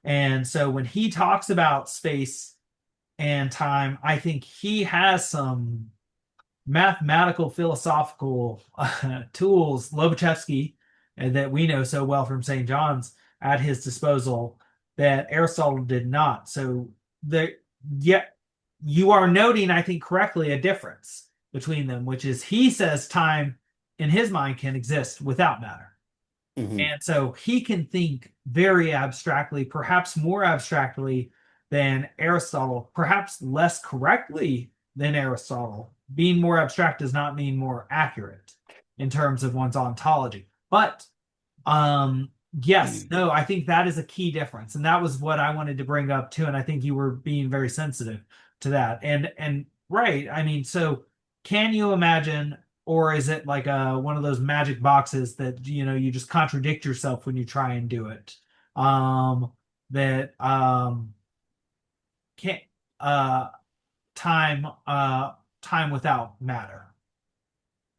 And so when he talks about space and time, I think he has some mathematical, philosophical tools, Lobachevsky, that we know so well from St. John's, at his disposal that Aristotle did not. So the yet you are noting, I think, correctly, a difference between them, which is he says time in his mind can exist without matter. Hmm. And so he can think very abstractly, perhaps more abstractly than Aristotle, perhaps less correctly than Aristotle. Being more abstract does not mean more accurate in terms of one's ontology. But um, yes, no, I think that is a key difference. And that was what I wanted to bring up too. And I think you were being very sensitive to that. And right, I mean, so can you imagine, or is it like one of those magic boxes that you just contradict yourself when you try and do it? That can't uh time time without matter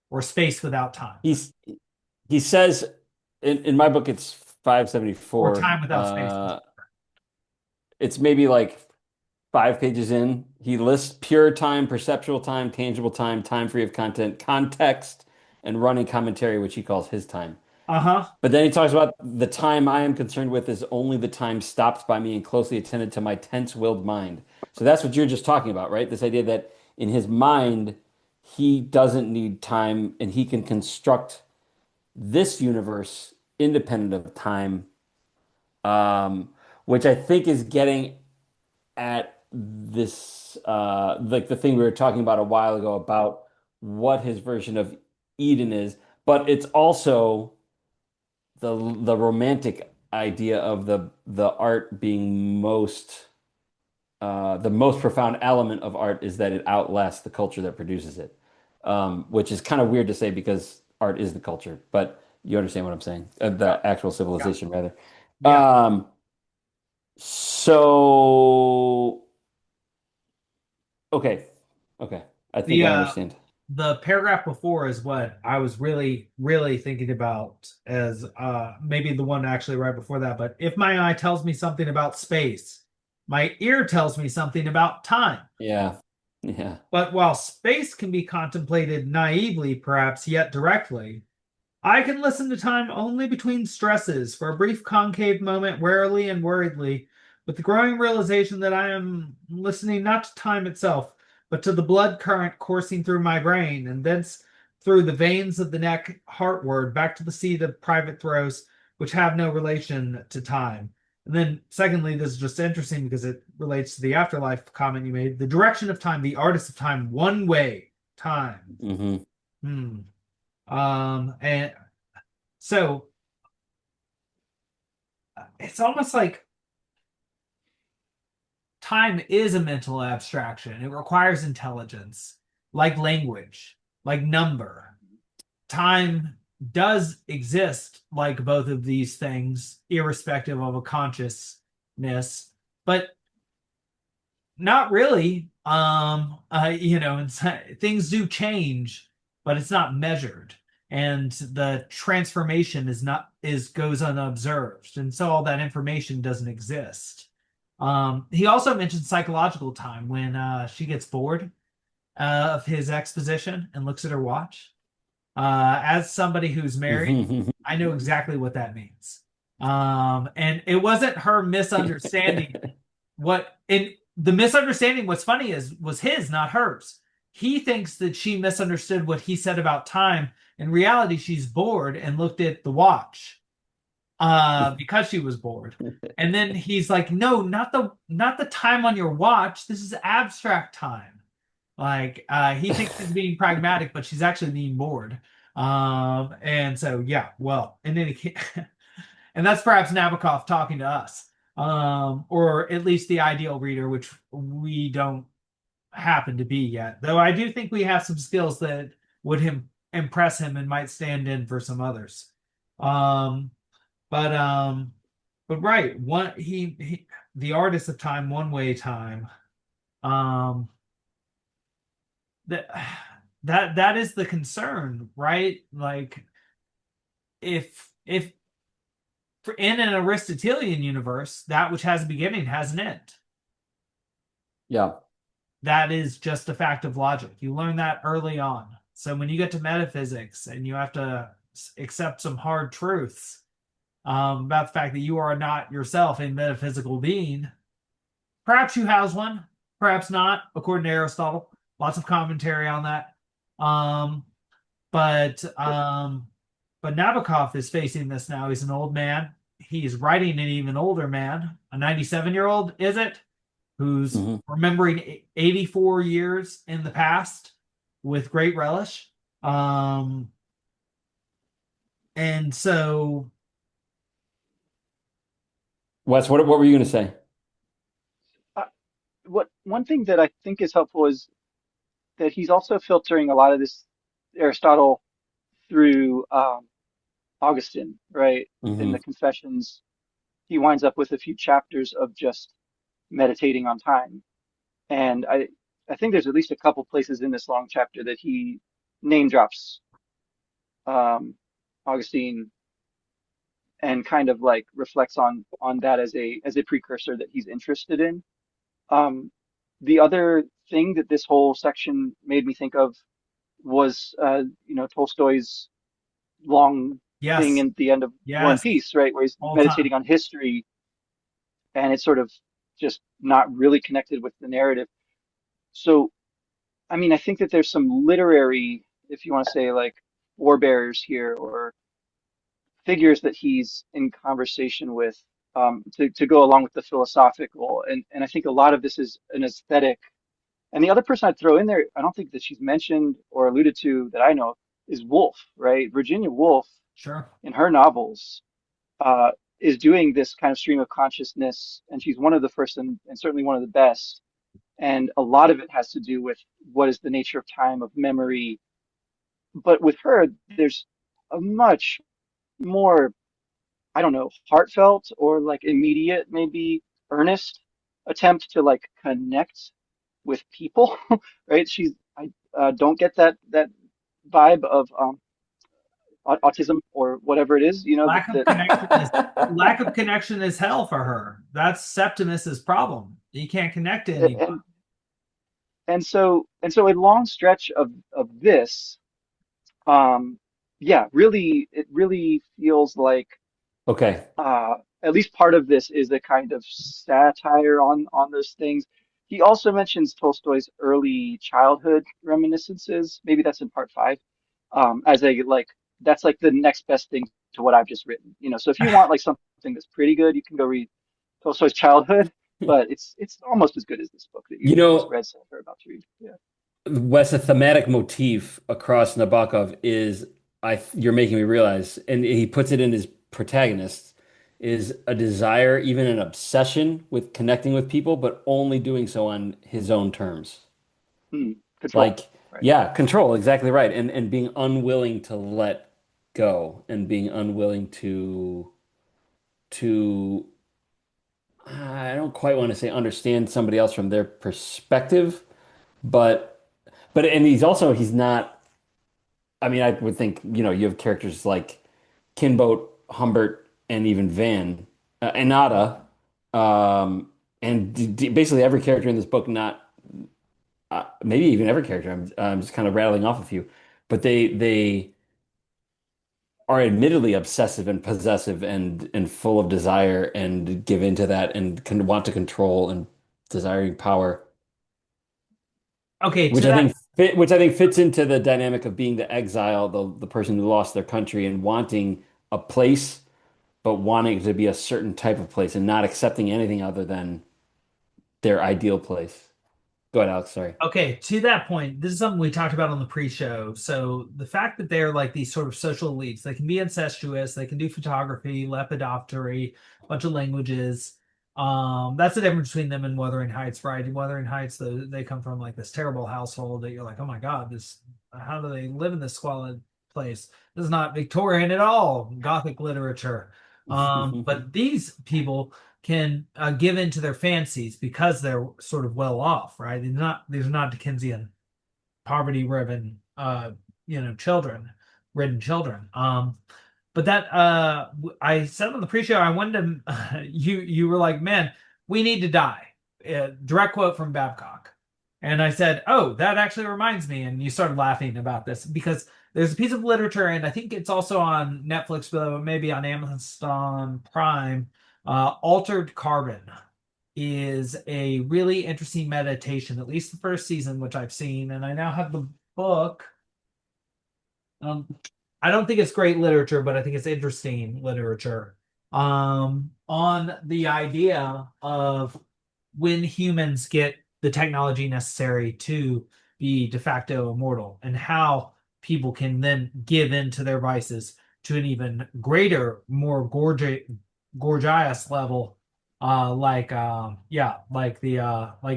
or space without time He's he says in my book it's or 574. time without space. It's maybe like 5 pages in. He lists pure time, perceptual time, tangible time, time free of content, context, and running commentary, which he calls his time. Uh-huh. But then he talks about the time I am concerned with is only the time stopped by me and closely attended to my tense-willed mind. So that's what you're just talking about, right? This idea that in his mind, he doesn't need time and he can construct this universe independent of time, um, which I think is getting at this, like the thing we were talking about a while ago about what his version of Eden is, but it's also the romantic idea of the art being the most profound element of art is that it outlasts the culture that produces it, which is kind of weird to say because art is the culture, but you understand what I'm saying, Yeah. the actual Yeah. civilization rather. Yeah. Um, so okay, okay, I think The I understand. the paragraph before is what I was really, really thinking about as maybe the one actually right before that. But if my eye tells me something about space, my ear tells me something about time. Yeah. Yeah. But while space can be contemplated naively, perhaps yet directly, I can listen to time only between stresses for a brief concave moment, warily and worriedly, with the growing realization that I am listening not to time itself, but to the blood current coursing through my brain, and thence through the veins of the neck heartward back to the seat of private throes, which have no relation to time. And then, secondly, this is just interesting because it relates to the afterlife comment you made. The direction of time, the artist of time, one way time. Hmm. Hmm. And so it's almost like time is a mental abstraction. It requires intelligence, like language, like number. Time does exist like both of these things, irrespective of a consciousness, but not really. Things do change, but it's not measured, and the transformation is goes unobserved, and so all that information doesn't exist. He also mentioned psychological time when she gets bored of his exposition and looks at her watch. As somebody who's married, I know exactly what that means. And it wasn't her misunderstanding what in the misunderstanding. What's funny is was his, not hers. He thinks that she misunderstood what he said about time. In reality, she's bored and looked at the watch because she was bored. And then he's like, "No, not the time on your watch. This is abstract time." Like he thinks he's being pragmatic, but she's actually being bored. And so yeah, well, in any case, and that's perhaps Nabokov talking to us, or at least the ideal reader, which we don't happen to be yet. Though I do think we have some skills that would impress him and might stand in for some others. Um, but right, one he the artist of time, one way time. Um, that that is the concern, right? Like if in an Aristotelian universe, that which has a beginning has an end. Yeah. That is just a fact of logic. You learn that early on. So when you get to metaphysics and you have to accept some hard truths about the fact that you are not yourself a metaphysical being, perhaps you house one, perhaps not, according to Aristotle. Lots of commentary on that. Um, but Nabokov is facing this now. He's an old man. He's writing an even older man, a 97-year-old, is it? Who's remembering 84 years in the past with great relish. And so Wes, what were you going to say? What one thing that I think is helpful is that he's also filtering a lot of this Aristotle through Augustine, right? In Hmm. the Confessions, he winds up with a few chapters of just meditating on time. And I think there's at least a couple places in this long chapter that he name drops um, Augustine and kind of like reflects on that as a precursor that he's interested in. Um, the other thing that this whole section made me think of was Tolstoy's long thing yes, at the end of War and yes, Peace, right, where he's all time. meditating on history and it's sort of just not really connected with the narrative. So, I mean, I think that there's some literary, if you want to say like forebears here or figures that he's in conversation with to go along with the philosophical. And I think a lot of this is an aesthetic. And the other person I'd throw in there, I don't think that she's mentioned or alluded to that I know of, is Woolf, right? Virginia Woolf Sure. in her novels uh, is doing this kind of stream of consciousness, and she's one of the first and certainly one of the best. And a lot of it has to do with what is the nature of time, of memory. But with her, there's a much more, I don't know, heartfelt or like immediate, maybe earnest attempt to like connect with people, right? don't get that vibe of autism or whatever it is. You know, Lack of connection is lack of connection is hell for her. That's Septimus's problem. He can't connect to anyone. and and so a long stretch of this, yeah, really, it really feels like Okay. at least part of this is a kind of satire on those things. He also mentions Tolstoy's early childhood reminiscences. Maybe that's in part five, as a like that's like the next best thing to what I've just written. You know, so if you want like something that's pretty good, you can go read Tolstoy's childhood, but it's almost as good as this book that You you just know, read so are about to read. Yeah. Wes, a thematic motif across Nabokov is you're making me realize, and he puts it in his protagonists, is a desire, even an obsession with connecting with people, but only doing so on his own terms. Hmm. Control. Like, Right. yeah, control, exactly right. And being unwilling to let go and being unwilling to I don't quite want to say understand somebody else from their perspective, but and he's not. I mean, I would think, you have characters like Kinboat, Humbert, and even Van, Anata, and basically every character in this book, not maybe even every character. I'm just kind of rattling off a few, but they are admittedly obsessive and possessive and full of desire and give into that and can want to control and desiring power. Okay, Which to I that think fits into the dynamic of being the exile, the person who lost their country and wanting a place, but wanting it to be a certain type of place and not accepting anything other than their ideal place. Go ahead, Alex. Sorry. Okay, to that point, this is something we talked about on the pre-show. So the fact that they're like these sort of social elites, they can be incestuous, they can do photography, lepidoptery, a bunch of languages. That's the difference between them and Wuthering Heights, right? In Wuthering Heights, they come from like this terrible household that you're like, oh my God, this how do they live in this squalid place? This is not Victorian at all, Gothic literature. But these people can give in to their fancies because they're sort of well off, right? These are not Dickensian poverty-riven children, ridden children. But that I said on the pre-show, I wanted to you were like, man, we need to die. Direct quote from Babcock. And I said, oh, that actually reminds me. And you started laughing about this because there's a piece of literature, and I think it's also on Netflix, but maybe on Amazon Prime. Altered Carbon is a really interesting meditation, at least the first season, which I've seen, and I now have the book. Um, I don't think it's great literature, but I think it's interesting literature on the idea of when humans get the technology necessary to be de facto immortal and how people can then give in to their vices to an even greater, more gorgeous level, like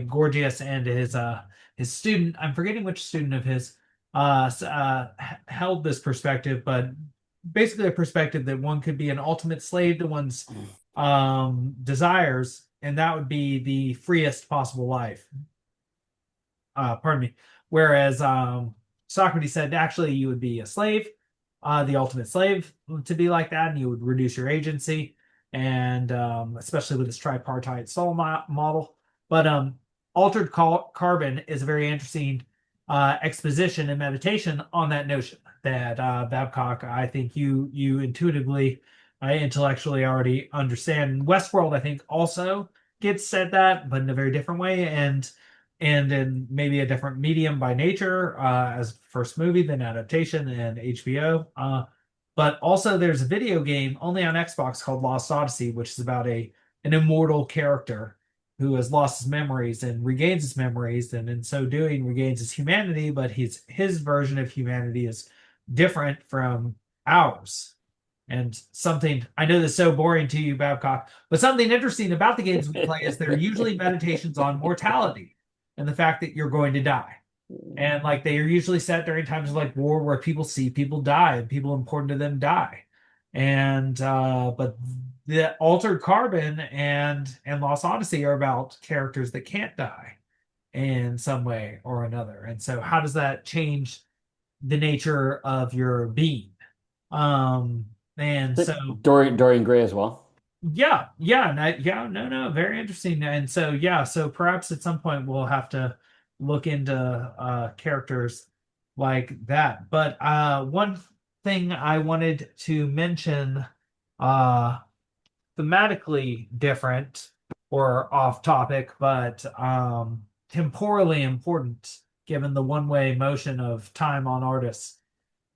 Gorgias and his student. I'm forgetting which student of his held this perspective, but basically a perspective that one could be an ultimate slave to one's desires, and that would be the freest possible life. Pardon me. Whereas Socrates said actually you would be a slave, the ultimate slave to be like that, and you would reduce your agency, and especially with this tripartite soul model. But altered carbon is a very interesting exposition and meditation on that notion that Babcock, I think you intuitively, intellectually already understand. Westworld, I think, also gets said that, but in a very different way, and in maybe a different medium by nature, as first movie, then adaptation and HBO. But also there's a video game only on Xbox called Lost Odyssey, which is about an immortal character who has lost his memories and regains his memories, and in so doing regains his humanity, but his version of humanity is different from ours. And something I know that's so boring to you, Babcock, but something interesting about the games we play is they're usually meditations on mortality and the fact that you're going to die. And like they are usually set during times of like war where people see people die and people important to them die. And but the Altered Carbon and Lost Odyssey are about characters that can't die. in some way or another. And so how does that change the nature of your being? Um, and so Dorian Gray as well. no, very interesting. And so so perhaps at some point we'll have to look into characters like that. But one thing I wanted to mention, uh thematically different or off topic, but temporally important given the one-way motion of time on artists,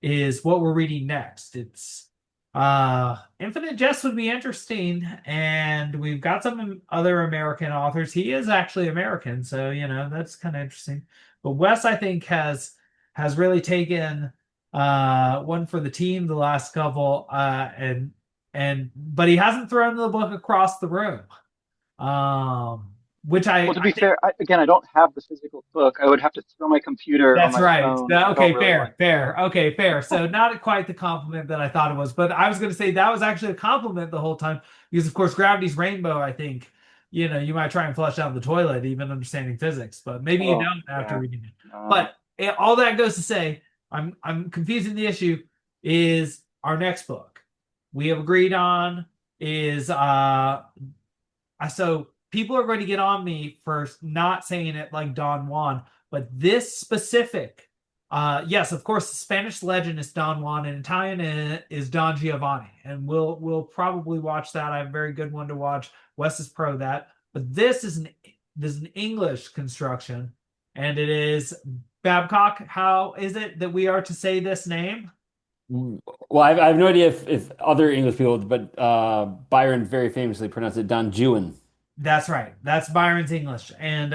is what we're reading next. It's Infinite Jest would be interesting, and we've got some other American authors. He is actually American, so that's kind of interesting. But Wes, I think, has really taken one for the team the last couple, but he hasn't thrown the book across the room. Which Well, to I be think. fair, again, I don't have the physical book. I would have to throw my computer or That's my right. phone. I don't Okay, really want fair, to. fair. Okay, fair. So not quite the compliment that I thought it was, but I was going to say that was actually a compliment the whole time because, of course, Gravity's Rainbow, I think, you might try and flush down the toilet, even understanding physics, but maybe you Oh, don't after yeah. reading it. No. But all that goes to say, I'm confusing the issue is our next book we have agreed on is so people are going to get on me for not saying it like Don Juan, but this specific, yes, of course, the Spanish legend is Don Juan, and Italian is Don Giovanni, and we'll probably watch that. I have a very good one to watch. Wes is pro that, but this is an English construction, and it is Babcock. How is it that we are to say this name? Well, I have no idea if other English people, but Byron very famously pronounced it Don Juan. That's right. That's Byron's English. And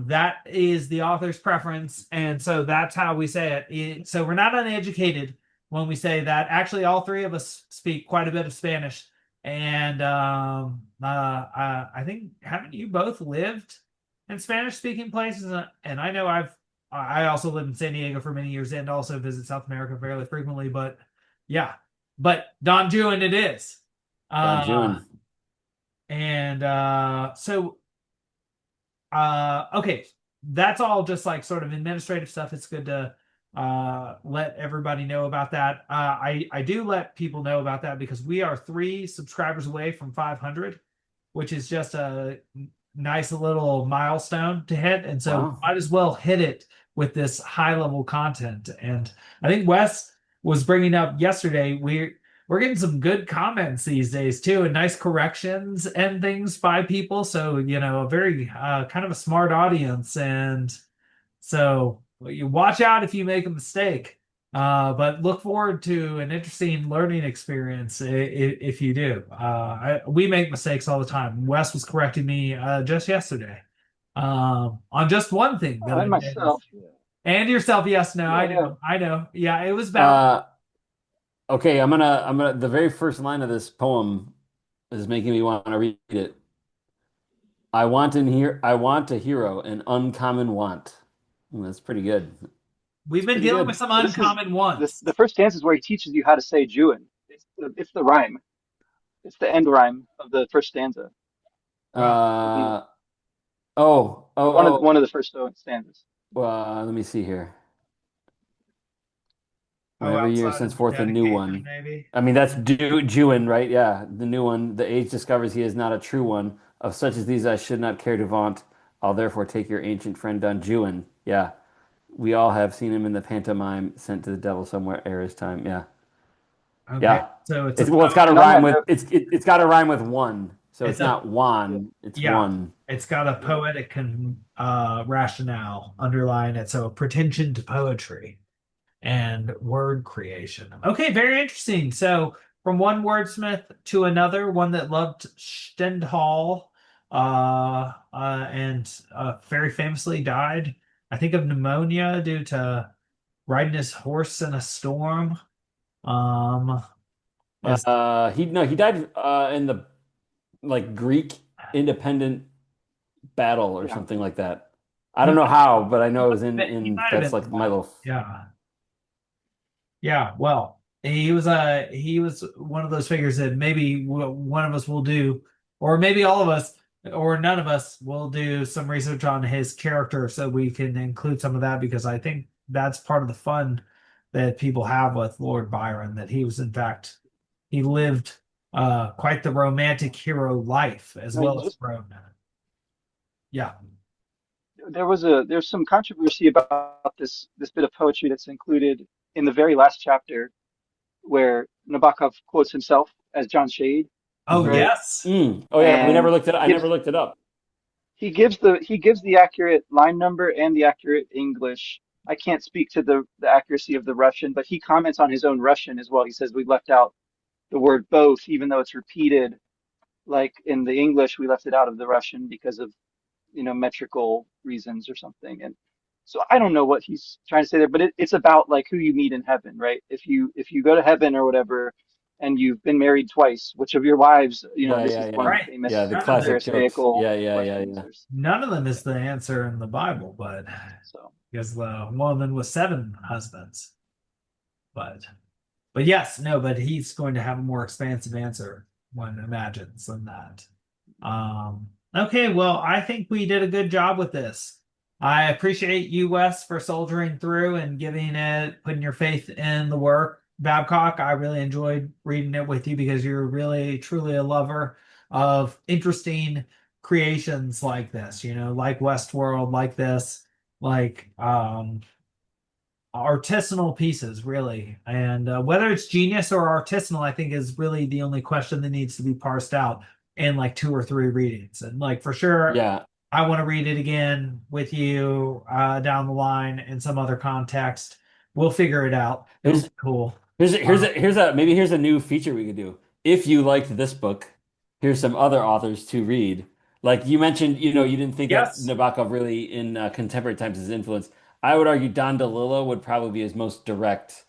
that is the author's preference. And so that's how we say it. So we're not uneducated when we say that. Actually, all three of us speak quite a bit of Spanish. And I think, haven't you both lived in Spanish speaking places? And I know I also lived in San Diego for many years and also visit South America fairly frequently. But yeah, but Don Juan it is. Don Uh, Juan. and okay, that's all just like sort of administrative stuff. It's good to let everybody know about that. I do let people know about that because we are 3 subscribers away from 500, which is just a nice little milestone to hit, and so Wow. might as well hit it with this high level content. And I think Wes was bringing up yesterday, we're getting some good comments these days too, and nice corrections and things by people. So a very kind of a smart audience, and so you watch out if you make a mistake. But look forward to an interesting learning experience if you do. We make mistakes all the time. Wes was correcting me just yesterday on just one thing that Oh, I and did. myself. Yeah. And yourself, yes, no, Yeah. Yeah. I know. Yeah, it was about. Uh, okay, I'm gonna the very first line of this poem is making me want to read it. I want a hero, an uncommon want. That's pretty good. We've It's been pretty dealing with good. some Well, this is uncommon ones. the first stanza is where he teaches you how to say Jewin. It's the rhyme. It's the end rhyme of the first stanza. Wow. I believe it. Uh oh, Or oh, one of the first stanzas. let me see here. Oh, Every year outside of sends the forth a new dedication, one. maybe. I mean, that's Juin, right? Yeah, the new one. The age discovers he is not a true one. Of such as these I should not care to vaunt. I'll therefore take your ancient friend Don Juan. Yeah, we all have seen him in the pantomime, sent to the devil somewhere ere his time. Yeah, Okay, yeah. so it's a It's got to And on rhyme that with note, it's got to rhyme with one. So it's it's a not yeah, Juan, it's yeah, one. it's got a poetic rationale underlying it, so a pretension to poetry and word creation. Okay, very interesting. So from one wordsmith to another, one that loved Stendhal, and very famously died, I think, of pneumonia due to riding his horse in a storm. Um, as He died in the like Greek independent battle or yeah. something like that. I he don't know might, how, but I he know it might was have been, he in might have that's been like my involved. little. Yeah. Yeah, well, he was one of those figures that maybe one of us will do, or maybe all of us or none of us will do some research on his character so we can include some of that because I think that's part of the fun that people have with Lord Byron, that he was in fact he lived quite the romantic hero life as No, he well as just grown. Yeah. there's some controversy about this bit of poetry that's included in the very last chapter where Nabokov quotes himself as John Shade, Oh Mhm. right? yes. Oh yeah, we never And looked at. I never looked it up. he gives the accurate line number and the accurate English. I can't speak to the accuracy of the Russian, but he comments on his own Russian as well. He says we left out the word both, even though it's repeated. Like in the English, we left it out of the Russian because of, metrical reasons or something. And so I don't know what he's trying to say there, but it's about like who you meet in heaven, right? If you go to heaven or whatever, and you've been married twice, which of your wives, Yeah, this is yeah, one of yeah, the Right. yeah. famous The None of them classic jokes. Pharisaical Yeah, yeah, yeah, questions. yeah. There's none of them is the answer in the Bible, but so because the woman with seven husbands. But yes, no, but he's going to have a more expansive answer, one imagines, than that. Okay, well, I think we did a good job with this. I appreciate you, Wes, for soldiering through and putting your faith in the work. Babcock, I really enjoyed reading it with you because you're really, truly a lover of interesting creations like this, like Westworld, like this, like artisanal pieces, really. And whether it's genius or artisanal, I think is really the only question that needs to be parsed out in like two or three readings. And like for sure, Yeah. I want to read it again with you down the line in some other context. We'll figure it out. It'll be Here's cool. here's a maybe here's a new feature we could do. If you liked this book, here's some other authors to read. Like you mentioned, you didn't think that Yes, Nabokov really in contemporary times is influence. I would argue Don DeLillo would probably be his most direct.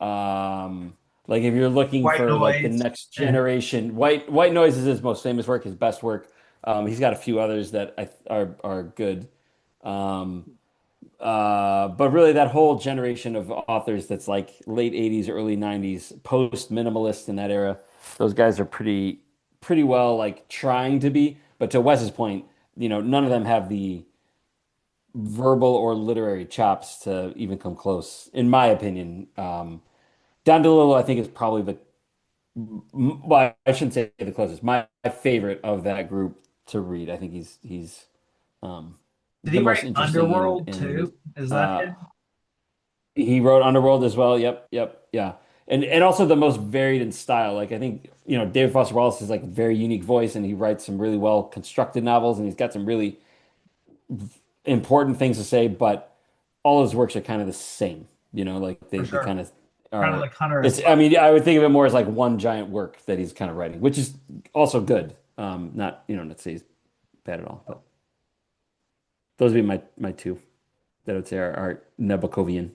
Um, like if you're looking white for like the noise. next Eh, generation, White Noise is his most famous work, his best work. He's got a few others that are good. Um, but really, that whole generation of authors that's like late 80s, early 90s, post minimalist in that era, those guys are pretty well like trying to be. But to Wes's point, none of them have the verbal or literary chops to even come close, in my opinion. Don DeLillo, I think, is probably well, I shouldn't say the closest. My favorite of that group to read. I think he's um, did the he most write interesting Underworld and too? Is that uh, it? he wrote Underworld as well. Yep, yep, yeah. And also the most varied in style. Like I think, David Foster Wallace is like a very unique voice and he writes some really well constructed novels and he's got some really important things to say, but all his works are kind of the same. Like For they sure. kind of Kind of are like Hunter S. it's I mean, I would think of it more as like one giant work that he's kind of writing, which is also good. Not, not to say he's bad at all, but those would be my two that I would say are Nabokovian.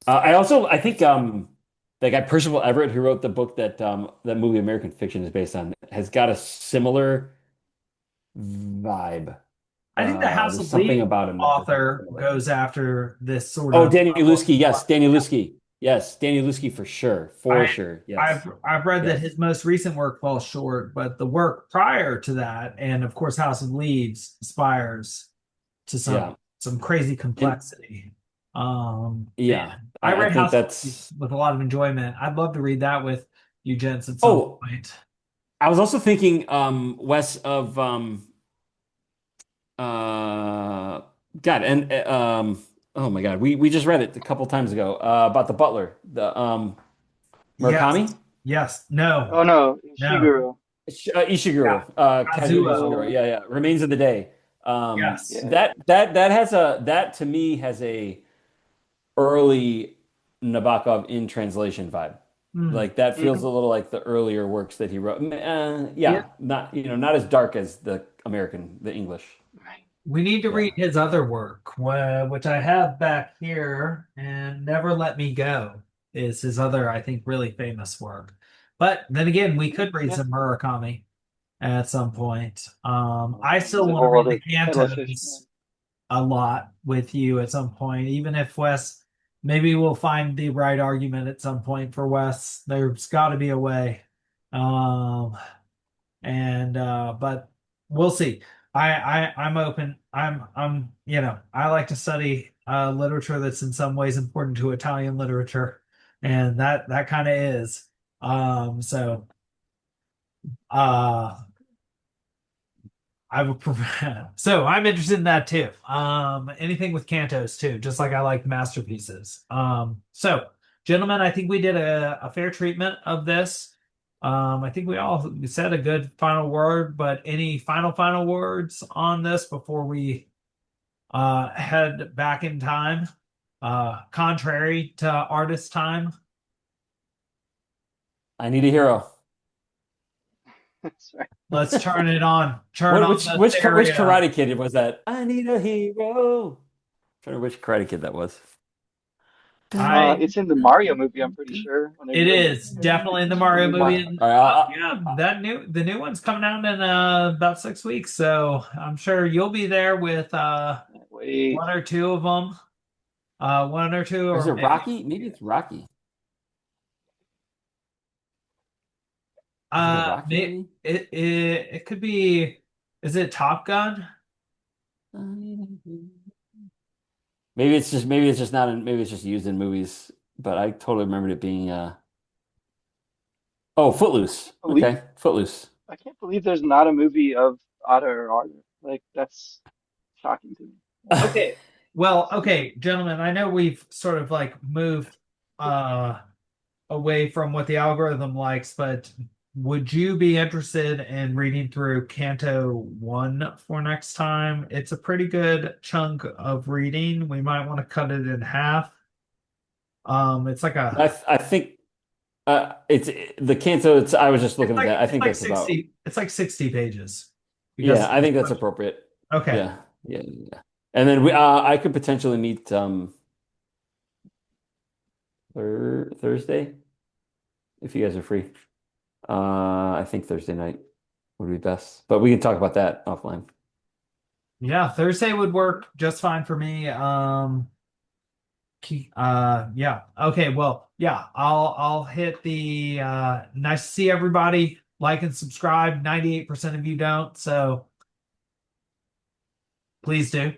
I think the guy Percival Everett who wrote the book that movie American Fiction is based on has got a similar vibe. I think the House There's of something Leaves about him that is very author similar. goes after this sort Oh, of Danny Lusky, yes, Danny yeah. Lusky. Yes, Danny Lusky for sure. For I sure. I've Yes. I've read that Yes. his most recent work falls short, but the work prior to that, and of course House of Leaves, aspires to Yeah. some crazy And complexity. And yeah, I I read think House of Leaves that's with a lot of enjoyment. I'd love to read that with you gents at some oh, point. I was also thinking Wes of uh God and oh my God, we just read it a couple times ago about the butler, the Yes, Murakami. yes, oh no, no, no, Ishiguro. yeah, Ishiguro, Kazuo Kazuo, Ishiguro. Yeah, yeah. Remains of the Day. yes. Yeah. That to me has a early Nabokov in translation vibe. Hmm. Like that feels Hmm. a little like the earlier works that he wrote. Yeah, Yeah, not not as dark as the English. we need to read Yeah, his other work, which I have back here, and Never Let Me Go is his other, I think, really famous work. But then again, we could read Yeah. some Murakami at some point. I He's still a want to whole read the other kettle of fish, man. Cantos a lot with you at some point, even if Wes, maybe we'll find the right argument at some point for Wes. There's got to be a way. Um, and but we'll see. I'm open. I'm I like to study literature that's in some ways important to Italian literature, and that kind of is. So uh I would so I'm interested in that too. Anything with cantos too, just like I like masterpieces. So gentlemen, I think we did a fair treatment of this. I think we said a good final word, but any final words on this before we head back in time, contrary to artist time? I need a hero. Sorry. Let's turn it on. Turn What, on which the which which stereo. Karate Kid was that? I need a hero. I'm trying to remember which Karate Kid that was. I It's in the Mario movie, I'm pretty sure, when they It go to is definitely in the the Mario new movie, Mario. and All right, yeah, the new one's coming out in about 6 weeks, so I'm sure you'll be there with Can't wait. one or two of them, one or two, or is or it maybe Rocky? Maybe it's Rocky. Is it a Rocky movie? it could be. Is it Top Gun? Maybe it's just not in, maybe it's just used in movies, but I totally remembered it being oh, Footloose. Believe Okay, Footloose. I can't believe there's not a movie of Ardor. Like that's shocking to me. Okay, well, okay, gentlemen, I know we've sort of like moved uh away from what the algorithm likes, but would you be interested in reading through Canto 1 for next time? It's a pretty good chunk of reading. We might want to cut it in half. It's like a I think it's the Canto. I was just looking at that. I it's think like that's about 60 it's like 60 pages. yeah. Because I think that's appropriate. okay. Yeah, yeah, yeah. And then I could potentially meet Thursday if you guys are free. I think Thursday night would be best, but we can talk about that offline. Yeah, Thursday would work just fine for me. Yeah. Okay, well, yeah, I'll hit the nice to see everybody. Like and subscribe. 98% of you don't, so please do.